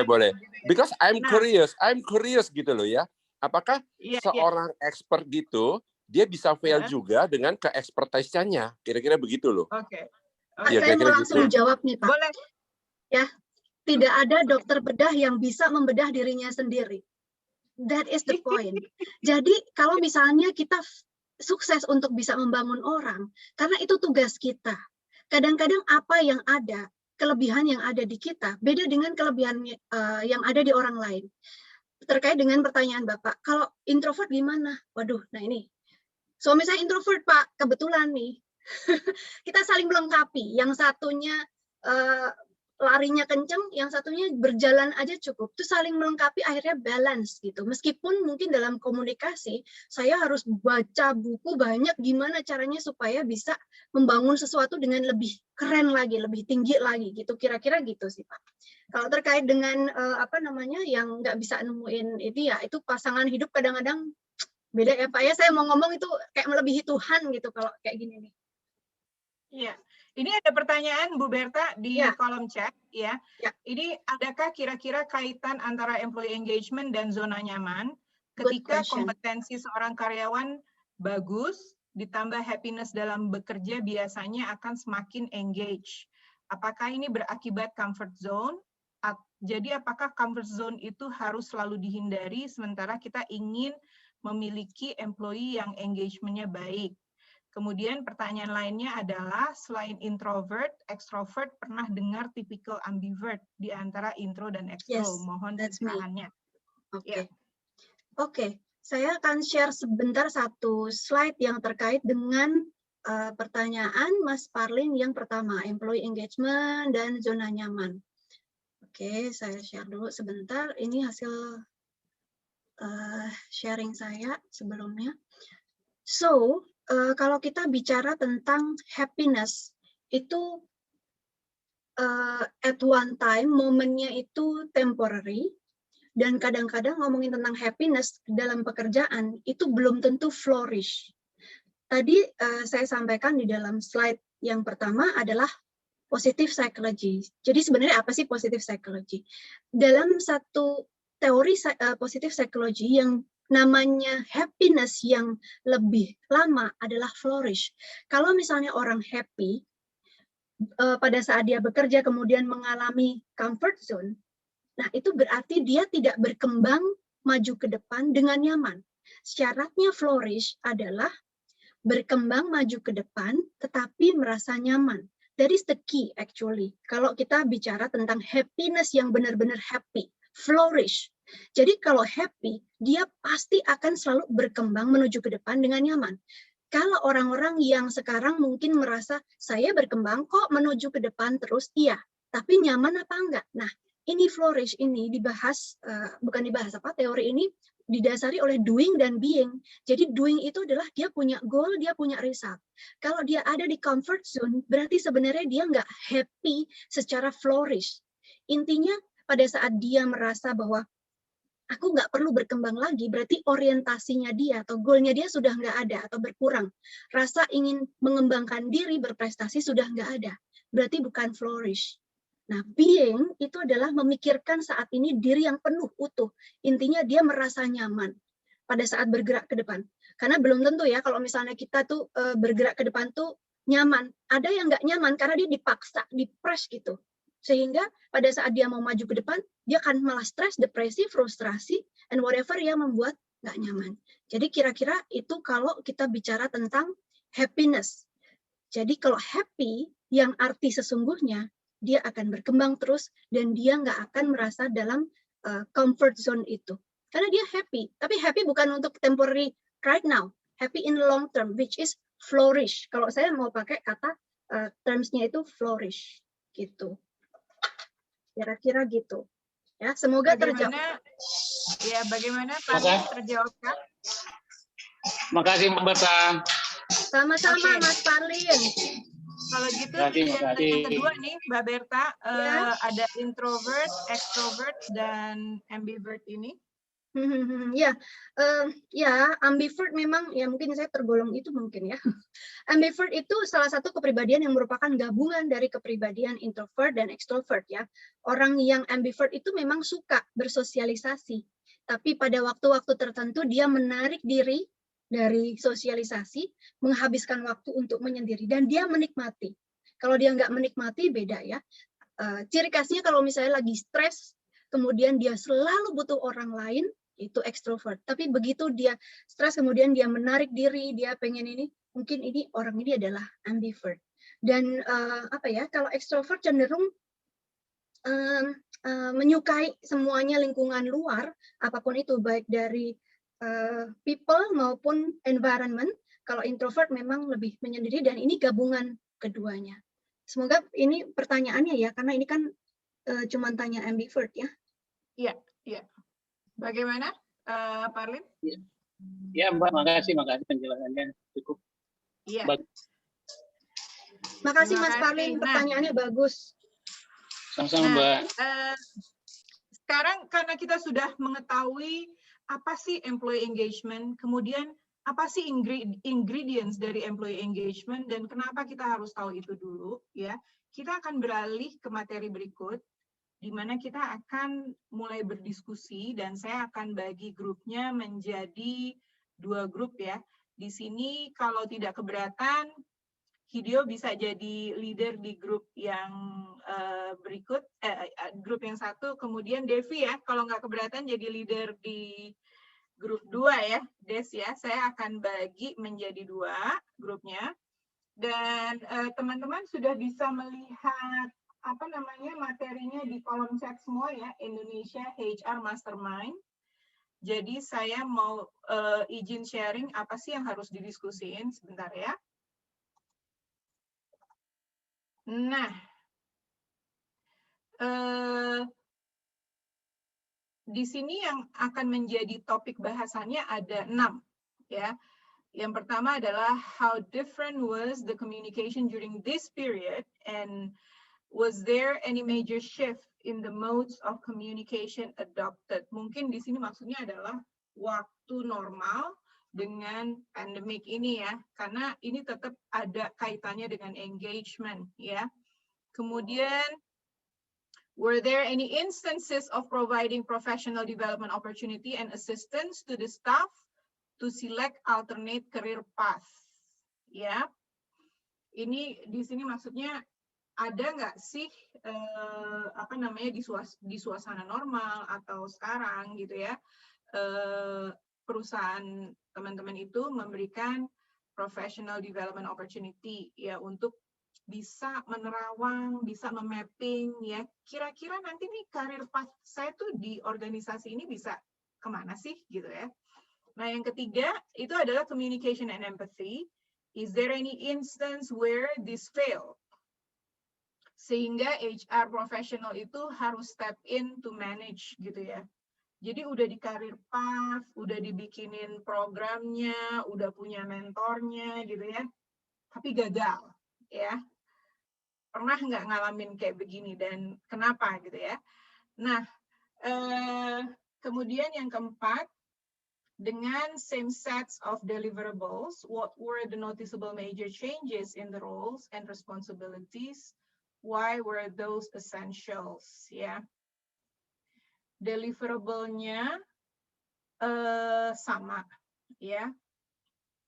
Boleh. Because I'm curious gitu loh ya. Apakah seorang expert gitu dia bisa fail juga dengan ke-expertise-nya? Kira-kira begitu loh. Oke. Saya mau langsung jawab nih Pak. Boleh. Ya, tidak ada dokter bedah yang bisa membedah dirinya sendiri. That is the point. Jadi kalau misalnya kita sukses untuk bisa membangun orang, karena itu tugas kita. Kadang-kadang apa yang ada, kelebihan yang ada di kita, beda dengan kelebihan yang ada di orang lain. Terkait dengan pertanyaan Bapak, kalau introvert gimana? Waduh, nah ini. Suami saya introvert, Pak. Kebetulan nih. Kita saling melengkapi. Yang satunya larinya kenceng, yang satunya berjalan aja cukup. Itu saling melengkapi, akhirnya balance gitu. Meskipun mungkin dalam komunikasi, saya harus baca buku banyak gimana caranya supaya bisa membangun sesuatu dengan lebih keren lagi, lebih tinggi lagi gitu. Kira-kira gitu sih Pak. Kalau terkait dengan yang nggak bisa nemuin itu ya, itu pasangan hidup kadang-kadang beda ya Pak ya. Saya mau ngomong itu kayak melebihi Tuhan gitu kalau kayak gini nih. Iya. Ini ada pertanyaan Bu Berta di kolom chat ya. Ini adakah kira-kira kaitan antara employee engagement dan zona nyaman ketika kompetensi seorang karyawan bagus ditambah happiness dalam bekerja biasanya akan semakin engage. Apakah ini berakibat comfort zone? Jadi apakah comfort zone itu harus selalu dihindari sementara kita ingin memiliki employee yang engagement-nya baik? Kemudian pertanyaan lainnya adalah, selain introvert, extrovert, pernah dengar typical ambivert di antara intro dan extro? Mohon pencerahannya. Oke. Saya akan share sebentar satu slide yang terkait dengan pertanyaan Mas Parlin yang pertama, employee engagement dan zona nyaman. Oke, saya share dulu sebentar. Ini hasil sharing saya sebelumnya. So, kalau kita bicara tentang happiness, itu at one time, momennya itu temporary, dan kadang-kadang ngomongin tentang happiness dalam pekerjaan, itu belum tentu flourish. Tadi saya sampaikan di dalam slide yang pertama adalah positive psychology. Jadi sebenarnya apa sih positive psychology? Dalam satu teori positive psychology yang namanya happiness yang lebih lama adalah flourish. Kalau misalnya orang happy, pada saat dia bekerja kemudian mengalami comfort zone, nah itu berarti dia tidak berkembang maju ke depan dengan nyaman. Syaratnya flourish adalah berkembang maju ke depan tetapi merasa nyaman. That is the key actually. Kalau kita bicara tentang happiness yang benar-benar happy, flourish. Jadi kalau happy, dia pasti akan selalu berkembang menuju ke depan dengan nyaman. Kalau orang-orang yang sekarang mungkin merasa, saya berkembang kok menuju ke depan terus, iya. Tapi nyaman apa enggak? Nah, ini flourish ini dibahas, teori ini didasari oleh doing dan being. Jadi doing itu adalah dia punya goal, dia punya result. Kalau dia ada di comfort zone, berarti sebenarnya dia nggak happy secara flourish. Intinya pada saat dia merasa bahwa aku nggak perlu berkembang lagi, berarti orientasinya dia atau goalnya dia sudah nggak ada atau berkurang. Rasa ingin mengembangkan diri, berprestasi sudah nggak ada. Berarti bukan flourish. Nah, being itu adalah memikirkan saat ini diri yang penuh, utuh. Intinya dia merasa nyaman pada saat bergerak ke depan. Karena belum tentu ya kalau misalnya kita tuh bergerak ke depan tuh nyaman. Ada yang nggak nyaman karena dia dipaksa, dipres gitu. Sehingga pada saat dia mau maju ke depan, dia akan malah stres, depresi, frustrasi, and whatever yang membuat nggak nyaman. Jadi kira-kira itu kalau kita bicara tentang happiness. Jadi kalau happy, yang arti sesungguhnya, dia akan berkembang terus dan dia nggak akan merasa dalam comfort zone itu. Karena dia happy, tapi happy bukan untuk temporary right now, happy in long term, which is flourish. Kalau saya mau pakai kata terms-nya itu flourish, gitu. Kira-kira gitu. Ya, semoga terjawab. Ya, bagaimana Pak terjawab, Kak? Makasih Mbak Berta. Sama-sama Mas Parlin. Kalau gitu Makasih. yang kedua nih Mbak Berta, ada introvert, extrovert, dan ambivert ini. Ya, ambivert memang ya mungkin saya tergolong itu mungkin ya. Ambivert itu salah satu kepribadian yang merupakan gabungan dari kepribadian introvert dan extrovert ya. Orang yang ambivert itu memang suka bersosialisasi, tapi pada waktu-waktu tertentu dia menarik diri dari sosialisasi, menghabiskan waktu untuk menyendiri dan dia menikmati. Kalau dia nggak menikmati beda ya. Ciri khasnya kalau misalnya lagi stres, kemudian dia selalu butuh orang lain, itu ekstrovert. Tapi begitu dia stres kemudian dia menarik diri, dia pengen ini, mungkin ini orang ini adalah ambivert. Dan kalau ekstrovert cenderung menyukai semuanya lingkungan luar, apapun itu baik dari people maupun environment. Kalau introvert memang lebih menyendiri dan ini gabungan keduanya. Semoga ini pertanyaannya ya, karena ini kan cuma tanya ambivert ya. Iya, iya. Bagaimana, Parlin? Ya, Mbak, makasih penjelasannya cukup. Iya. Makasih Mas Parlin, pertanyaannya bagus. Sama-sama, Mbak. Sekarang karena kita sudah mengetahui apa sih employee engagement, kemudian apa sih ingredients dari employee engagement dan kenapa kita harus tahu itu dulu, ya. Kita akan beralih ke materi berikut, di mana kita akan mulai berdiskusi dan saya akan bagi grupnya menjadi 2 grup ya. Di sini kalau tidak keberatan, Hideo bisa jadi leader di grup yang berikut, grup yang satu, kemudian Devi ya, kalau nggak keberatan jadi leader di grup 2 ya, Des ya. Saya akan bagi menjadi 2 grupnya. Dan teman-teman sudah bisa melihat materinya di kolom chat semua ya, Indonesia HR Mastermind. Jadi saya mau izin sharing apa sih yang harus didiskusiin sebentar ya. Nah, di sini yang akan menjadi topik bahasannya ada 6 ya. Yang pertama adalah how different was the communication during this period and was there any major shift in the modes of communication adopted? Mungkin di sini maksudnya adalah waktu normal dengan pandemik ini ya, karena ini tetap ada kaitannya dengan engagement ya. Kemudian, were there any instances of providing professional development opportunity and assistance to the staff to select alternate career path? Ya, ini di sini maksudnya ada nggak sih di suasana normal atau sekarang gitu ya, perusahaan teman-teman itu memberikan professional development opportunity ya untuk bisa menerawang, bisa memapping ya, kira-kira nanti nih karir path saya tuh di organisasi ini bisa kemana sih gitu ya. Nah yang ketiga itu adalah communication and empathy. Is there any instance where this failed? Sehingga HR profesional itu harus step in to manage gitu ya. Jadi udah di karir path, udah dibikinin programnya, udah punya mentornya gitu ya, tapi gagal ya. Pernah nggak ngalamin kayak begini dan kenapa gitu ya. Nah, kemudian yang keempat, dengan same sets of deliverables, what were the noticeable major changes in the roles and responsibilities? Why were those essentials? Ya, deliverable-nya sama, ya.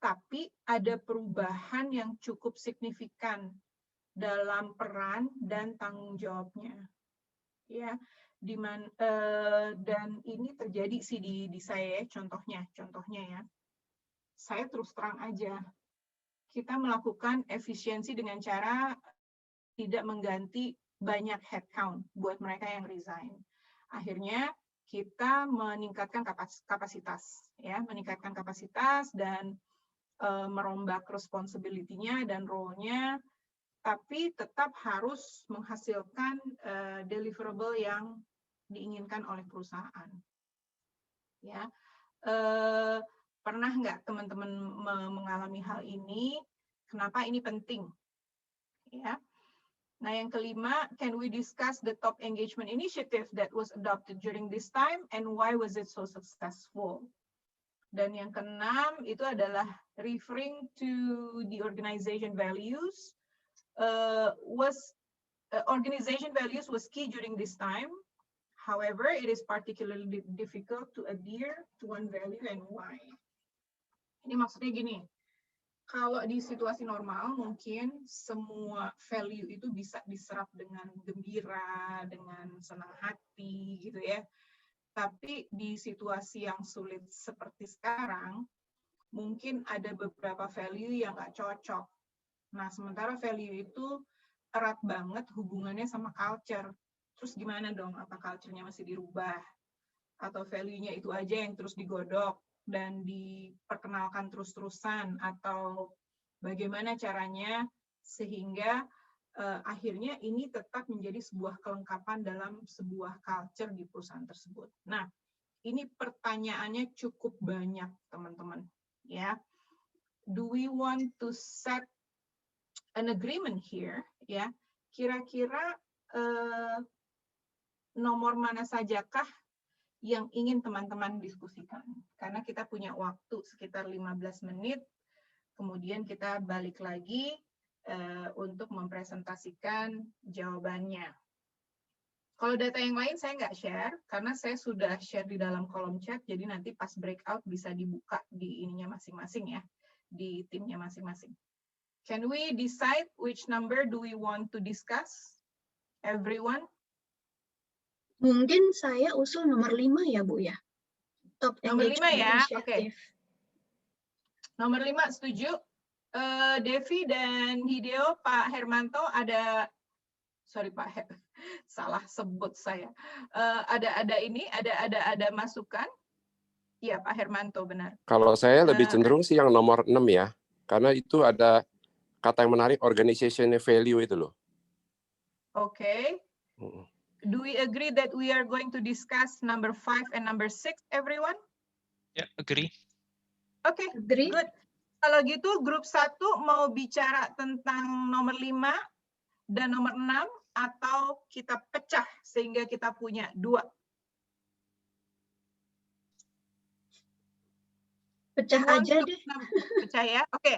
tapi ada perubahan yang cukup signifikan dalam peran dan tanggung jawabnya. Ya, dan ini terjadi sih di saya, contohnya ya. Saya terus terang aja, kita melakukan efisiensi dengan cara tidak mengganti banyak headcount buat mereka yang resign. Akhirnya kita meningkatkan kapasitas, ya, meningkatkan kapasitas dan merombak responsibility-nya dan role-nya, tapi tetap harus menghasilkan deliverable yang diinginkan oleh perusahaan. Ya, pernah nggak teman-teman mengalami hal ini? Kenapa ini penting? Ya. Nah, yang kelima, can we discuss the top engagement initiative that was adopted during this time and why was it so successful? Dan yang keenam itu adalah referring to the organization values. Organization values was key during this time. However, it is particularly difficult to adhere to one value and why. Ini maksudnya gini, kalau di situasi normal mungkin semua value itu bisa diserap dengan gembira, dengan senang hati gitu ya. Tapi di situasi yang sulit seperti sekarang, mungkin ada beberapa value yang nggak cocok. Nah, sementara value itu erat banget hubungannya sama culture. Terus gimana dong? Apa culture-nya masih dirubah? Atau value-nya itu aja yang terus digodok dan diperkenalkan terus-terusan? Atau bagaimana caranya sehingga akhirnya ini tetap menjadi sebuah kelengkapan dalam sebuah culture di perusahaan tersebut. Nah, ini pertanyaannya cukup banyak, teman-teman. Ya, do we want to set an agreement here? Ya, kira-kira nomor mana sajakah yang ingin teman-teman diskusikan? Karena kita punya waktu sekitar 15 menit, kemudian kita balik lagi untuk mempresentasikan jawabannya. Kalau data yang lain saya nggak share, karena saya sudah share di dalam kolom chat, jadi nanti pas breakout bisa dibuka di ininya masing-masing ya, di timnya masing-masing. Can we decide which number do we want to discuss? Everyone? Mungkin saya usul nomor 5 ya, Bu ya. Top Nomor 5 ya, oke. Okay. Nomor 5 setuju. Devi dan Hideo, Pak Hermanto ada, sorry Pak, salah sebut saya. Ada masukan? Iya Pak Hermanto, benar. Kalau saya lebih cenderung sih yang nomor 6 ya, karena itu ada kata yang menarik, organization value itu loh. Oke. Do we agree that we are going to discuss number 5 and number 6, everyone? Yeah, agree. Oke, Agree. good. Kalau gitu grup 1 mau bicara tentang nomor 5 dan nomor 6 atau kita pecah sehingga kita punya 2? Pecah aja deh. Pecah ya. Oke.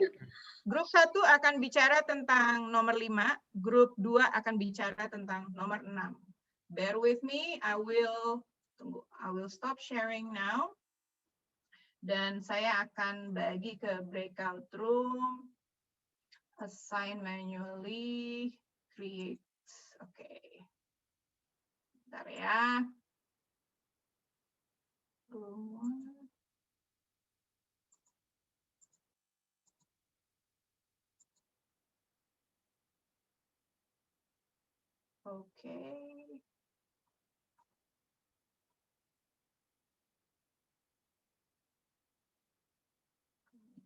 Grup 1 akan bicara tentang nomor 5, grup 2 akan bicara tentang nomor 6. Bear with me, I will stop sharing now. Dan saya akan bagi ke breakout room, assign manually, create. Oke. Bentar ya. Oke.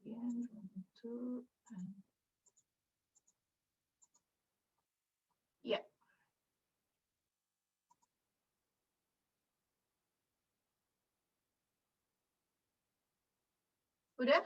Kemudian untuk ya. Udah?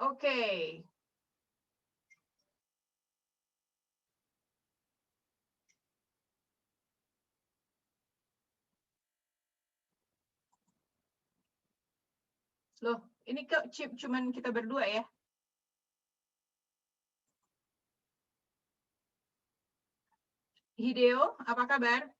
Oke. Loh, ini kok cuman kita berdua ya? Hideo, apa kabar?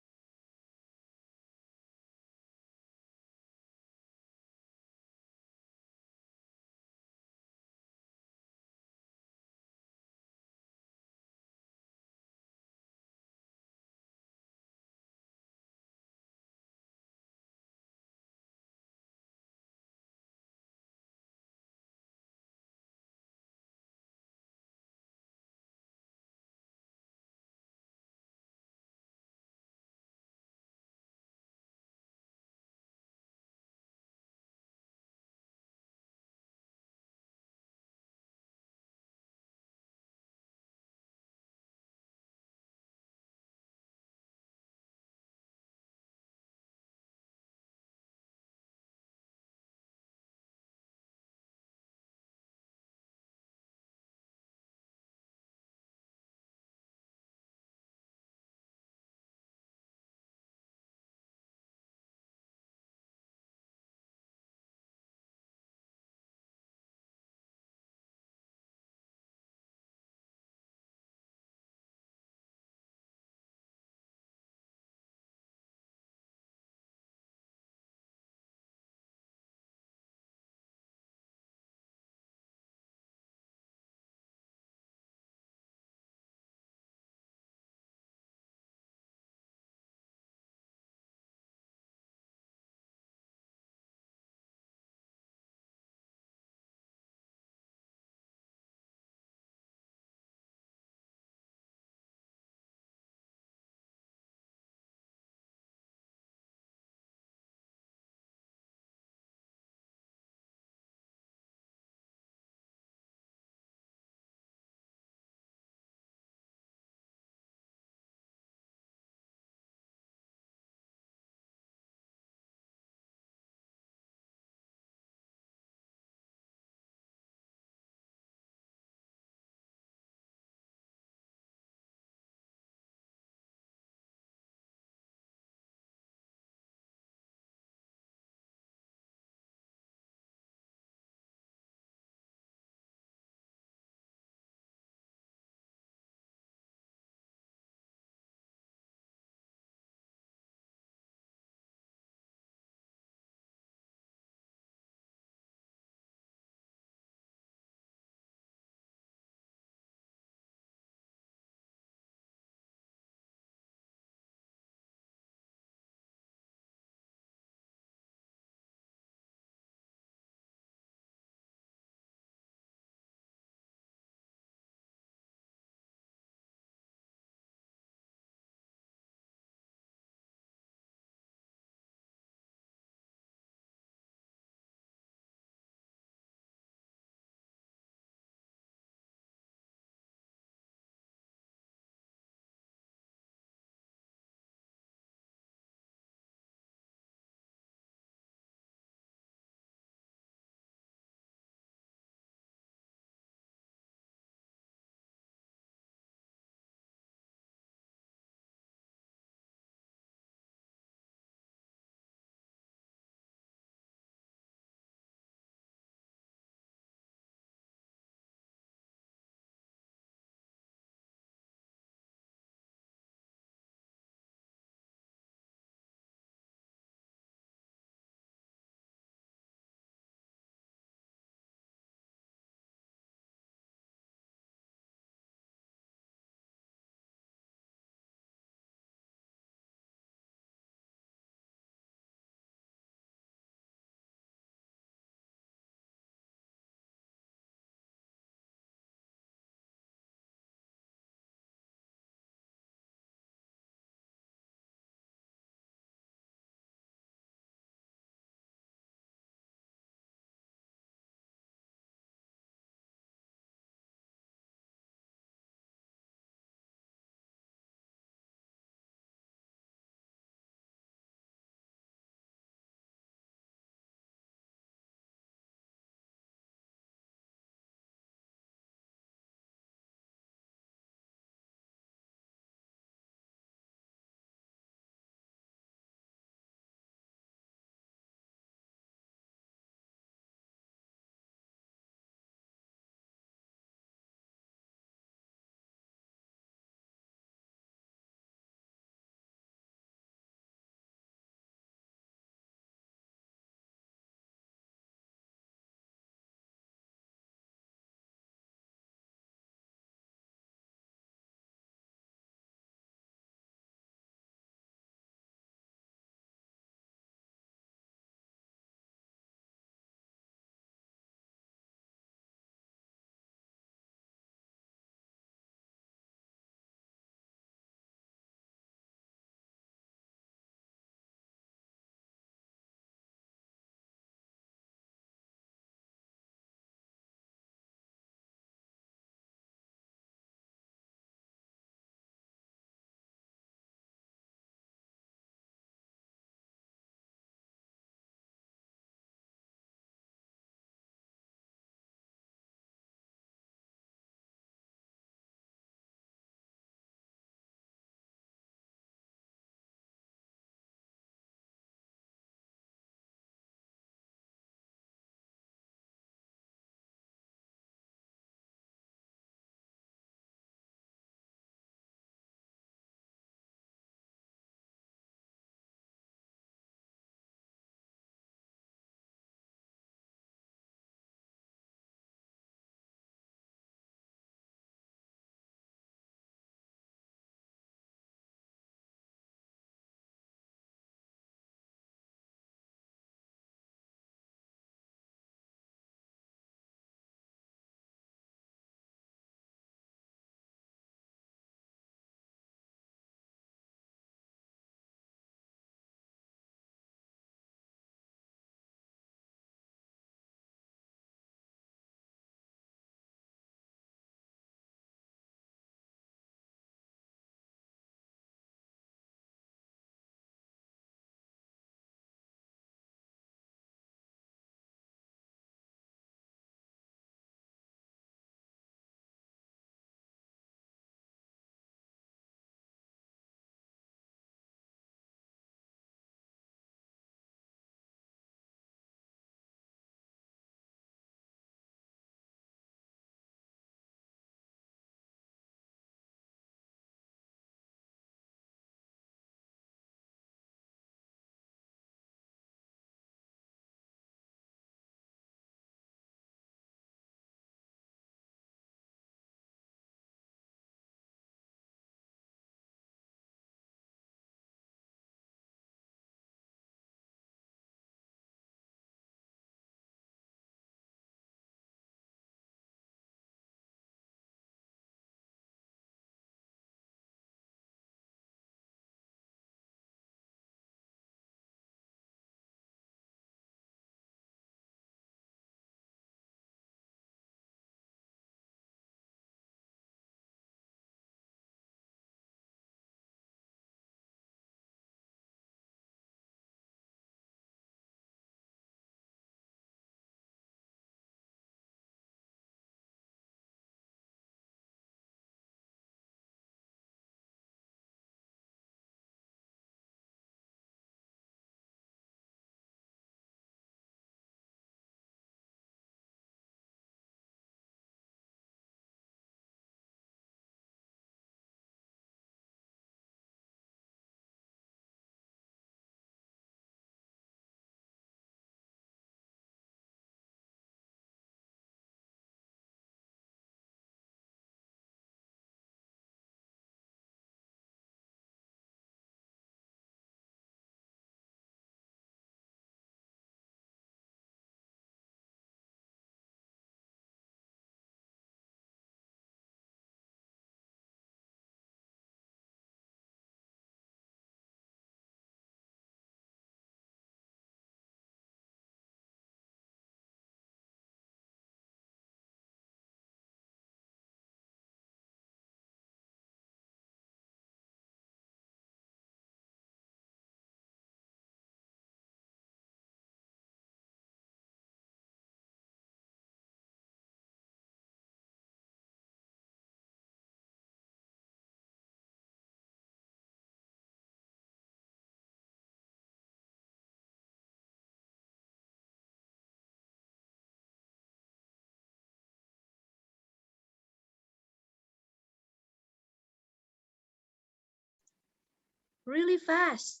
really fast.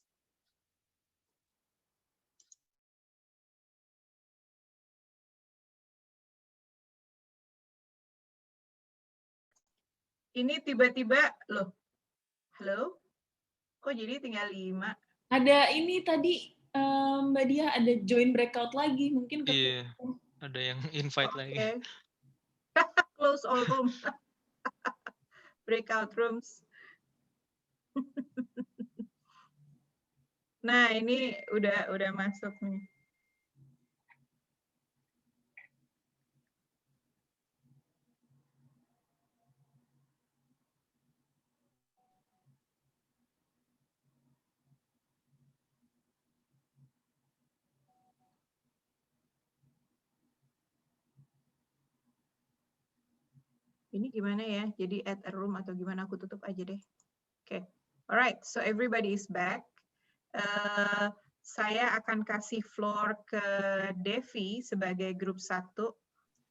Ini tiba-tiba, loh, halo? Kok jadi tinggal 5? Ada ini tadi, Mbak Dia, ada join breakout lagi, mungkin Iya, ada yang invite lagi. Oke. Close all room. Breakout rooms. Nah, ini udah masuk nih. Ini gimana ya? Jadi add a room atau gimana? Aku tutup aja deh. Oke. Alright, so everybody is back. Saya akan kasih floor ke Devi sebagai grup 1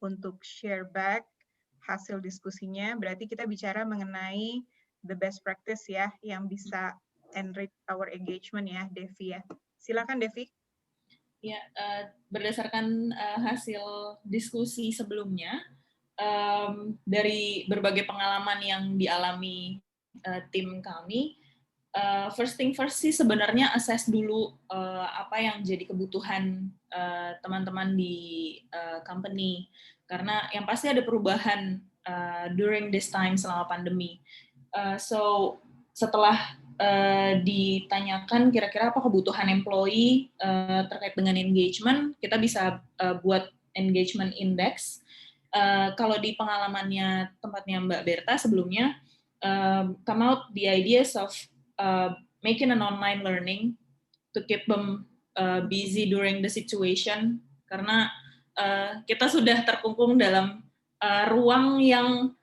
untuk share back hasil diskusinya. Berarti kita bicara mengenai the best practice ya, yang bisa enrich our engagement ya, Devi ya. Silakan Devi. Ya, berdasarkan hasil diskusi sebelumnya, dari berbagai pengalaman yang dialami tim kami, first thing first sih sebenarnya assess dulu apa yang jadi kebutuhan teman-teman di company, karena yang pasti ada perubahan during this time selama pandemi. So setelah ditanyakan kira-kira apa kebutuhan employee terkait dengan engagement, kita bisa buat engagement index. Kalau di pengalamannya tempatnya Mbak Berta sebelumnya, come out the ideas of making an online learning to keep them busy during the situation, karena kita sudah terkungkung dalam ruang yang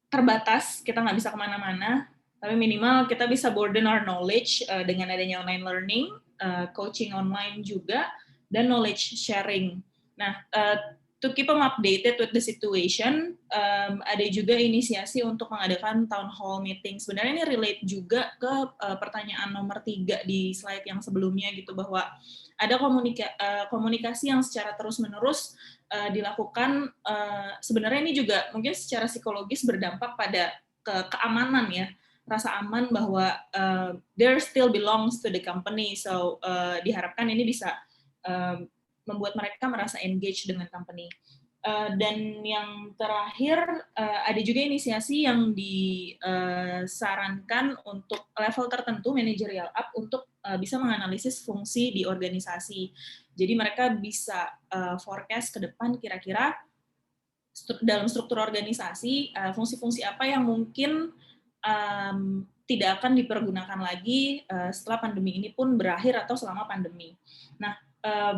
terbatas, kita nggak bisa kemana-mana, tapi minimal kita bisa broaden our knowledge dengan adanya online learning, coaching online juga, dan knowledge sharing. Nah, to keep them updated with the situation, ada juga inisiasi untuk mengadakan town hall meeting. Sebenarnya ini relate juga ke pertanyaan nomor 3 di slide yang sebelumnya gitu, bahwa ada komunikasi yang secara terus-menerus dilakukan. Sebenarnya ini juga mungkin secara psikologis berdampak pada keamanan ya, rasa aman bahwa there still belongs to the company. So diharapkan ini bisa membuat mereka merasa engage dengan company. Dan yang terakhir, ada juga inisiasi yang disarankan untuk level tertentu, managerial up, untuk bisa menganalisis fungsi di organisasi. Jadi mereka bisa forecast ke depan kira-kira dalam struktur organisasi, fungsi-fungsi apa yang mungkin tidak akan dipergunakan lagi setelah pandemi ini pun berakhir atau selama pandemi. Nah,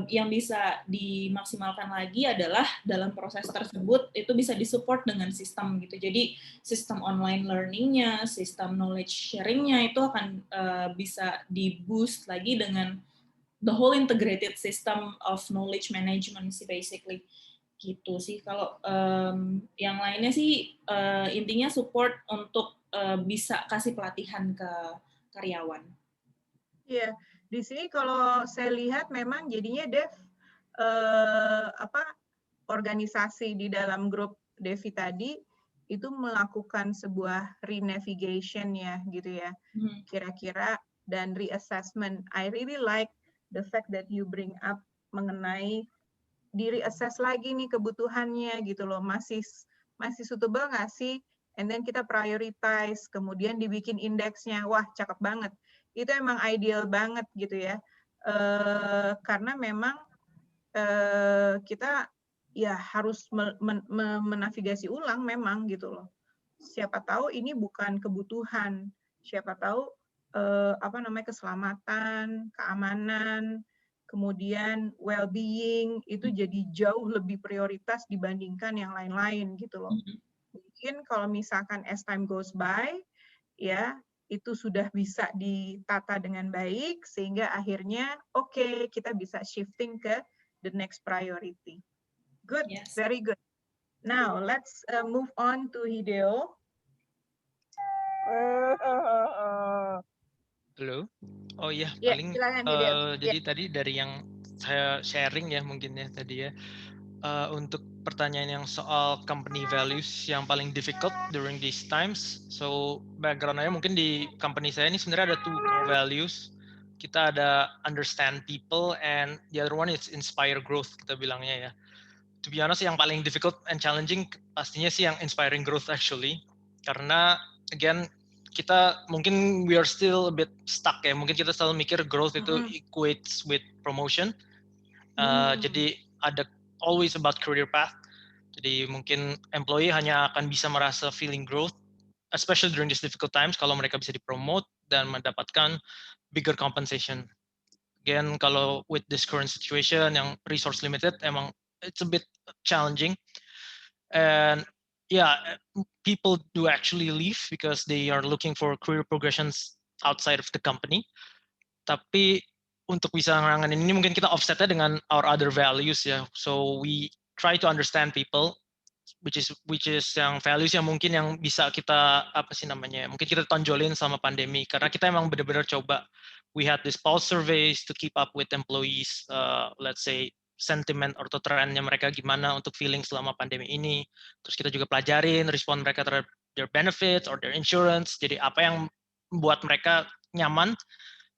yang bisa dimaksimalkan lagi adalah dalam proses tersebut itu bisa disupport dengan sistem gitu. Jadi sistem online learning-nya, sistem knowledge sharing-nya itu akan bisa di-boost lagi dengan the whole integrated system of knowledge management sih basically. Gitu sih. Kalau yang lainnya sih intinya support untuk bisa kasih pelatihan ke karyawan. Iya, di sini kalau saya lihat memang jadinya Dev organisasi di dalam grup Devi tadi itu melakukan sebuah renavigation ya gitu ya, kira-kira, dan reassessment. I really like the fact that you bring up mengenai diri assess lagi nih kebutuhannya gitu loh, masih suitable nggak sih, and then kita prioritize, kemudian dibikin indeksnya. Wah, cakep banget, itu emang ideal banget gitu ya, karena memang kita ya harus menavigasi ulang memang gitu loh. Siapa tahu ini bukan kebutuhan, siapa tahu keselamatan, keamanan, kemudian well-being itu jadi jauh lebih prioritas dibandingkan yang lain-lain gitu loh. Mungkin kalau misalkan as time goes by, ya itu sudah bisa ditata dengan baik sehingga akhirnya oke, kita bisa shifting ke the next priority. Good, yes. Very good. Now let's move on to Hideo. Halo. Oh iya, Ya, paling silakan Hideo. jadi tadi dari yang saya sharing ya mungkin ya tadi ya. Untuk pertanyaan yang soal company values yang paling difficult during these times. So background-nya mungkin di company saya ini sebenarnya ada 2 core values. Kita ada understand people and the other one is inspire growth kita bilangnya ya. To be honest, yang paling difficult and challenging pastinya sih yang inspiring growth actually. Karena again kita mungkin we are still a bit stuck ya. Mungkin kita selalu mikir growth itu equates with promotion. Jadi ada always about career path. Jadi mungkin employee hanya akan bisa merasa feeling growth, especially during these difficult times kalau mereka bisa dipromote dan mendapatkan bigger compensation. Again, kalau with this current situation yang resource limited, emang it's a bit challenging. And yeah, people do actually leave because they are looking for career progressions outside of the company. Tapi untuk bisa menangani ini mungkin kita offsetnya dengan our other values ya. So we try to understand people, which is yang values yang mungkin yang bisa kita apa sih namanya? Mungkin kita tonjolin sama pandemi karena kita emang benar-benar coba. We had this pulse surveys to keep up with employees, let's say sentiment atau trennya mereka gimana untuk feeling selama pandemi ini. Terus kita juga pelajarin respon mereka terhadap their benefits or their insurance. Jadi apa yang membuat mereka nyaman.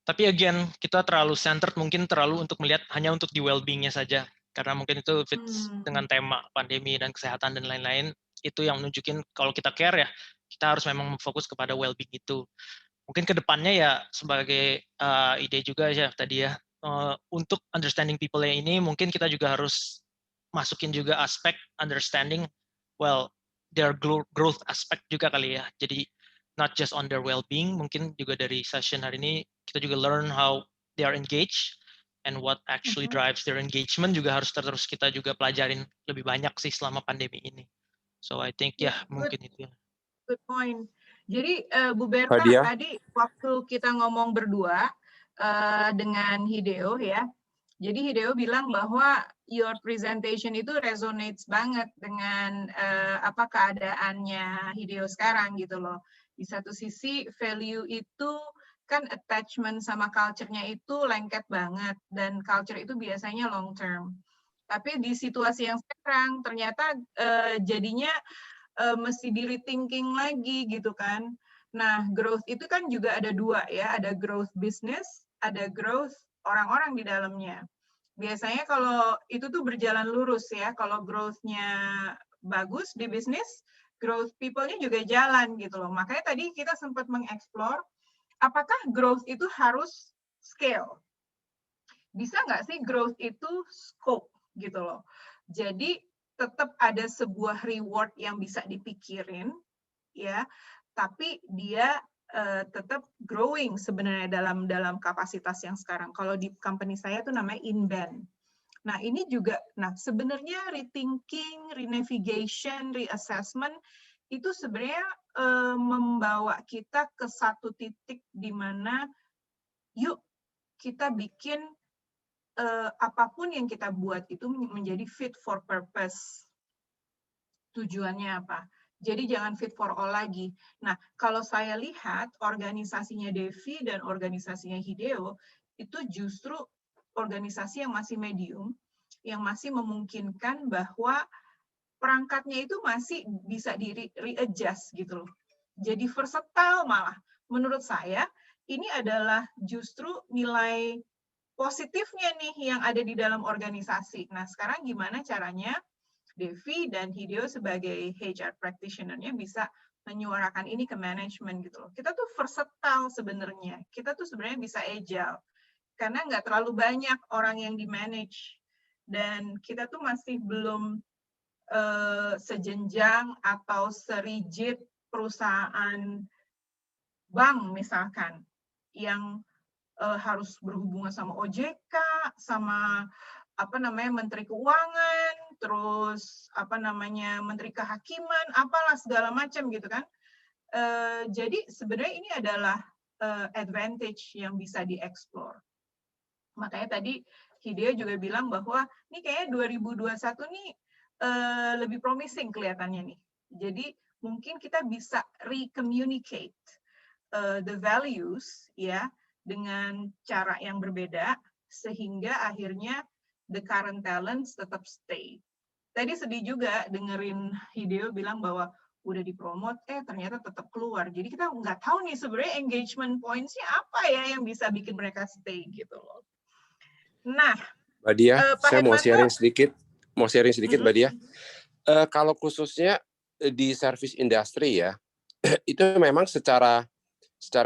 Tapi again, kita terlalu centered mungkin terlalu untuk melihat hanya untuk di well-being-nya saja. Karena mungkin itu fits dengan tema pandemi dan kesehatan dan lain-lain. Itu yang menunjukin kalau kita care ya, kita harus memang fokus kepada well-being itu. Mungkin ke depannya ya sebagai ide juga ya tadi ya, untuk understanding people-nya ini mungkin kita juga harus masukin juga aspek understanding, well, their growth aspect juga kali ya. Jadi not just on their well-being, mungkin juga dari session hari ini kita juga learn how they are engaged and what actually drives their engagement juga harus terus kita juga pelajarin lebih banyak sih selama pandemi ini. So I think mungkin itu ya. Good point. Jadi Bu Berta tadi waktu kita ngomong berdua dengan Hideo ya, jadi Hideo bilang bahwa your presentation itu resonates banget dengan apa keadaannya Hideo sekarang gitu loh. Di satu sisi value itu kan attachment sama culture-nya itu lengket banget dan culture itu biasanya long term. Tapi di situasi yang sekarang ternyata jadinya mesti di rethinking lagi gitu kan. Nah, growth itu kan juga ada 2 ya, ada growth business, ada growth orang-orang di dalamnya. Biasanya kalau itu tuh berjalan lurus ya, kalau growth-nya bagus di bisnis, growth people-nya juga jalan gitu loh. Makanya tadi kita sempat mengeksplor, apakah growth itu harus scale? Bisa nggak sih growth itu scope gitu loh. Jadi tetap ada sebuah reward yang bisa dipikirin, ya, tapi dia tetap growing sebenarnya dalam kapasitas yang sekarang. Kalau di company saya tuh namanya inbound. Nah ini juga, sebenarnya rethinking, renavigation, reassessment itu sebenarnya membawa kita ke satu titik di mana yuk kita bikin apapun yang kita buat itu menjadi fit for purpose. Tujuannya apa? Jadi jangan fit for all lagi. Nah, kalau saya lihat organisasinya Devi dan organisasinya Hideo, itu justru organisasi yang masih medium, yang masih memungkinkan bahwa perangkatnya itu masih bisa di-readjust gitu loh. Jadi versatile malah. Menurut saya, ini adalah justru nilai positifnya nih yang ada di dalam organisasi. Nah, sekarang gimana caranya Devi dan Hideo sebagai HR practitioner-nya bisa menyuarakan ini ke manajemen gitu loh. Kita tuh versatile sebenarnya. Kita tuh sebenarnya bisa agile. Karena nggak terlalu banyak orang yang di-manage. Dan kita tuh masih belum sejenjang atau serigid perusahaan bank misalkan yang harus berhubungan sama OJK, sama Menteri Keuangan, terus Menteri Kehakiman, apalah segala macam gitu kan. Jadi sebenarnya ini adalah advantage yang bisa dieksplor. Makanya tadi Hideo juga bilang bahwa ini kayaknya 2021 nih lebih promising kelihatannya nih. Jadi mungkin kita bisa recommunicate the values ya dengan cara yang berbeda, sehingga akhirnya the current talents tetap stay. Tadi sedih juga dengerin Hideo bilang bahwa udah dipromot, ternyata tetap keluar. Jadi kita nggak tahu nih sebenarnya engagement points-nya apa ya yang bisa bikin mereka stay gitu loh. Nah, Mbak Dia, Pak saya mau Hermanto, sharing sedikit Mbak Dia. Kalau khususnya di service industry ya, itu memang secara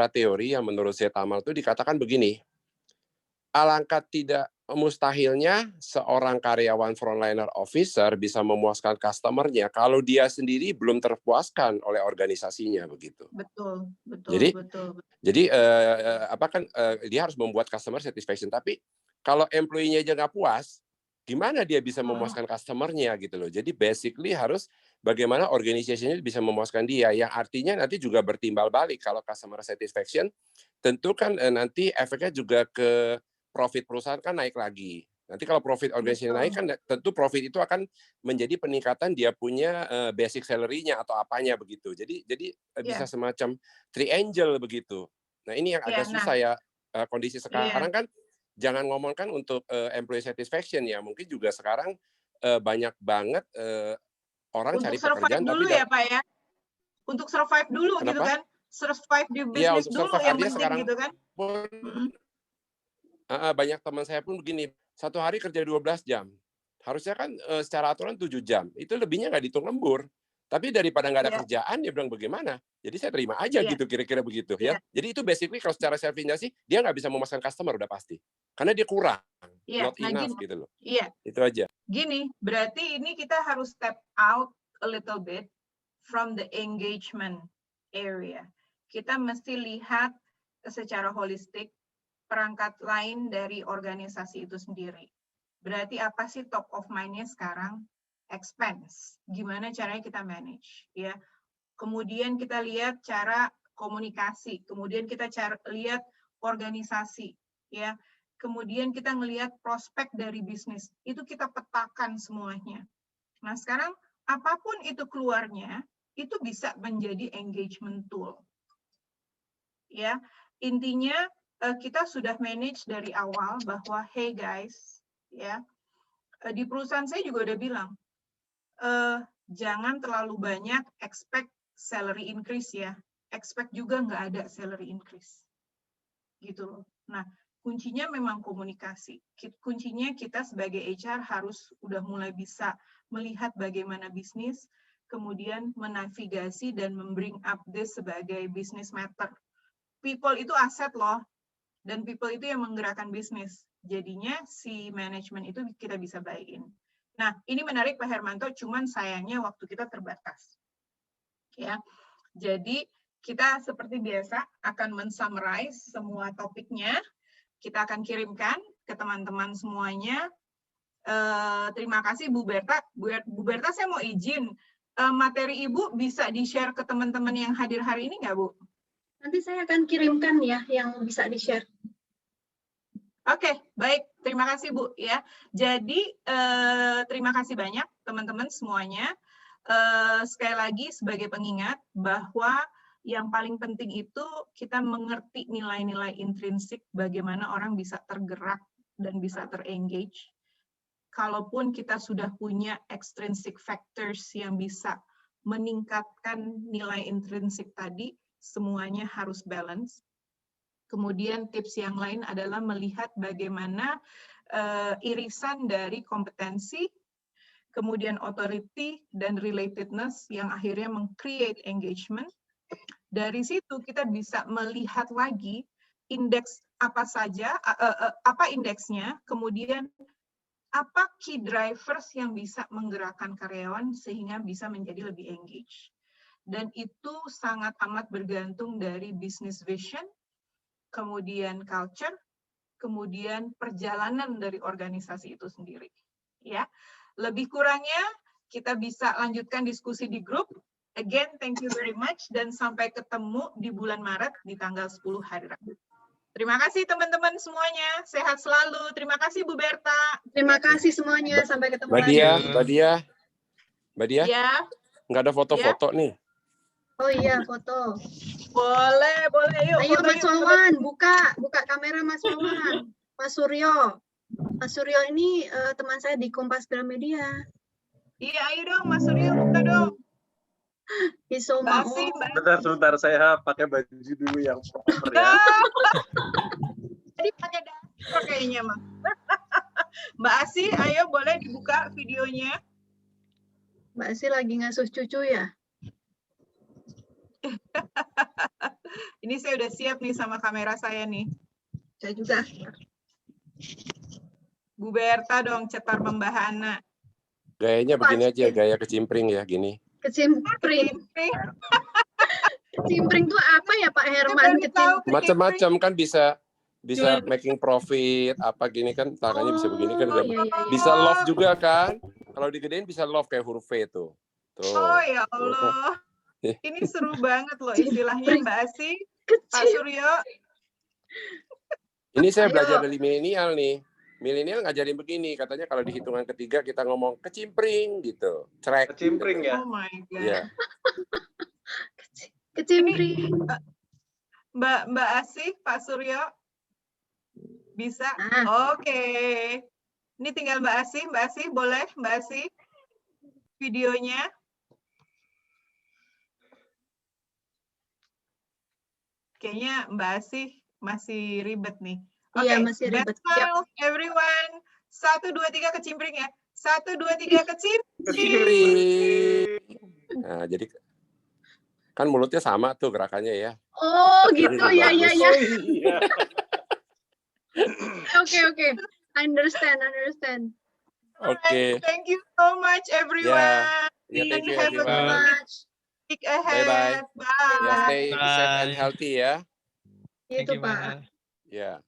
teori yang menurut saya Tamal itu dikatakan begini, alangkah tidak mustahilnya seorang karyawan frontliner officer bisa memuaskan customer-nya kalau dia sendiri belum terpuaskan oleh organisasinya begitu. Betul. Jadi dia harus membuat customer satisfaction, tapi kalau employee-nya aja nggak puas, gimana dia bisa memuaskan customer-nya gitu loh. Jadi basically harus bagaimana organisasinya bisa memuaskan dia, yang artinya nanti juga bertimbal balik kalau customer satisfaction, tentu kan nanti efeknya juga ke profit perusahaan kan naik lagi. Nanti kalau profit organisasi naik kan tentu profit itu akan menjadi peningkatan dia punya basic salary-nya atau apanya begitu. Jadi bisa semacam triangle begitu. Nah, ini yang agak susah ya kondisi sekarang kan, jangan ngomongkan untuk employee satisfaction ya, mungkin juga sekarang banyak banget orang untuk cari pekerjaan dulu tapi ya Pak ya. Untuk survive dulu. Kenapa? Gitu kan. Survive di bisnis dulu yang penting sekarang gitu kan. Banyak teman saya pun begini, satu hari kerja 12 jam. Harusnya kan secara aturan 7 jam. Itu lebihnya nggak dihitung lembur. Tapi daripada nggak ada kerjaan, dia bilang bagaimana? Jadi saya terima aja gitu, kira-kira begitu ya. Jadi itu basically kalau secara self-industry, dia nggak bisa memasang customer udah pasti. Karena dia kurang, not enough gitu loh. Itu aja. Gini, berarti ini kita harus step out a little bit from the engagement area. Kita mesti lihat secara holistik perangkat lain dari organisasi itu sendiri. Berarti apa sih top of mind-nya sekarang? Expense. Gimana caranya kita manage, ya. Kemudian kita lihat cara komunikasi, kemudian kita lihat organisasi, ya. Kemudian kita ngelihat prospek dari bisnis. Itu kita petakan semuanya. Nah, sekarang apapun itu keluarnya, itu bisa menjadi engagement tool. Ya, intinya kita sudah manage dari awal bahwa hey guys, ya, di perusahaan saya juga udah bilang jangan terlalu banyak expect salary increase ya, expect juga nggak ada salary increase, gitu loh. Nah, kuncinya memang komunikasi. Kuncinya kita sebagai HR harus udah mulai bisa melihat bagaimana bisnis, kemudian menavigasi dan membring up this sebagai business matter. People itu aset loh. Dan people itu yang menggerakkan bisnis. Jadinya si manajemen itu kita bisa buy-in. Nah, ini menarik Pak Hermanto, cuman sayangnya waktu kita terbatas. Ya. Jadi kita seperti biasa akan men-summarize semua topiknya. Kita akan kirimkan ke teman-teman semuanya. Terima kasih Bu Berta. Bu Berta, saya mau izin. Materi Ibu bisa di-share ke teman-teman yang hadir hari ini nggak, Bu? Nanti saya akan kirimkan ya yang bisa di-share. Oke, baik. Terima kasih Bu ya. Jadi terima kasih banyak teman-teman semuanya. Sekali lagi sebagai pengingat bahwa yang paling penting itu kita mengerti nilai-nilai intrinsik bagaimana orang bisa tergerak dan bisa terengage. Kalaupun kita sudah punya extrinsic factors yang bisa meningkatkan nilai intrinsik tadi, semuanya harus balance. Kemudian tips yang lain adalah melihat bagaimana irisan dari kompetensi, kemudian authority, dan relatedness yang akhirnya meng-create engagement. Dari situ kita bisa melihat lagi indeks apa saja, apa indeksnya, kemudian apa key drivers yang bisa menggerakkan karyawan sehingga bisa menjadi lebih engaged. Dan itu sangat amat bergantung dari business vision, kemudian culture, kemudian perjalanan dari organisasi itu sendiri. Ya, lebih kurangnya kita bisa lanjutkan diskusi di grup. Again, thank you very much dan sampai ketemu di bulan Maret di tanggal 10 hari Rabu. Terima kasih teman-teman semuanya. Sehat selalu. Terima kasih Bu Berta. Terima kasih semuanya. Sampai ketemu lagi. Mbak Dia. Ya. Nggak ada foto-foto nih. Oh iya, foto. Boleh, boleh. Yuk, Ayo foto Mas yuk. Wawan, buka kamera Mas Wawan. Mas Suryo. Mas Suryo ini teman saya di Kompas Gramedia. Iya, ayo dong, Mas Suryo, buka dong. He's so Mbak mau. Asih, Mbak Sebentar, saya pakai baju dulu yang proper ya. Jadi pakai dasar kayaknya, Mas. Mbak Asih, ayo boleh dibuka videonya. Mbak Asih lagi ngasuh cucu ya? Ini saya udah siap nih sama kamera saya nih. Saya juga. Bu Berta dong, cetar membahana. Gayanya begini aja, gaya kecimpring ya, gini. Kecimpring. Kecimpring tuh apa ya Pak Herman? Macam-macam kan bisa making profit, apa gini kan, tangannya bisa begini kan. Iya. Bisa love juga kan. Kalau digedein bisa love kayak huruf V tuh. Oh ya Allah. Ini seru banget loh istilahnya Mbak Asih, Pak Suryo. Ini saya belajar dari milenial nih. Milenial ngajarin begini, katanya kalau di hitungan ketiga kita ngomong kecimpring gitu. Cerek. Kecimpring ya. Oh my God. Iya. Kecimpring. Mbak Asih, Pak Suryo, bisa? Oke. Ini tinggal Mbak Asih boleh Mbak Asih videonya. Kayaknya Mbak Asih masih ribet nih. Iya, masih ribet. Best smile, everyone. 1, 2, 3 kecimpring ya. 1, 2, 3 kecimpring. Nah, jadi kan mulutnya sama tuh gerakannya ya. Oh, gitu ya. Iya. Oke. Understand. Oke. Thank you so much everyone. Yeah, thank you Have a everyone. good week ahead. Bye-bye. Bye. Ya, stay safe and Bye. healthy ya. Thank Gitu you, Pak. Mbak. Ya.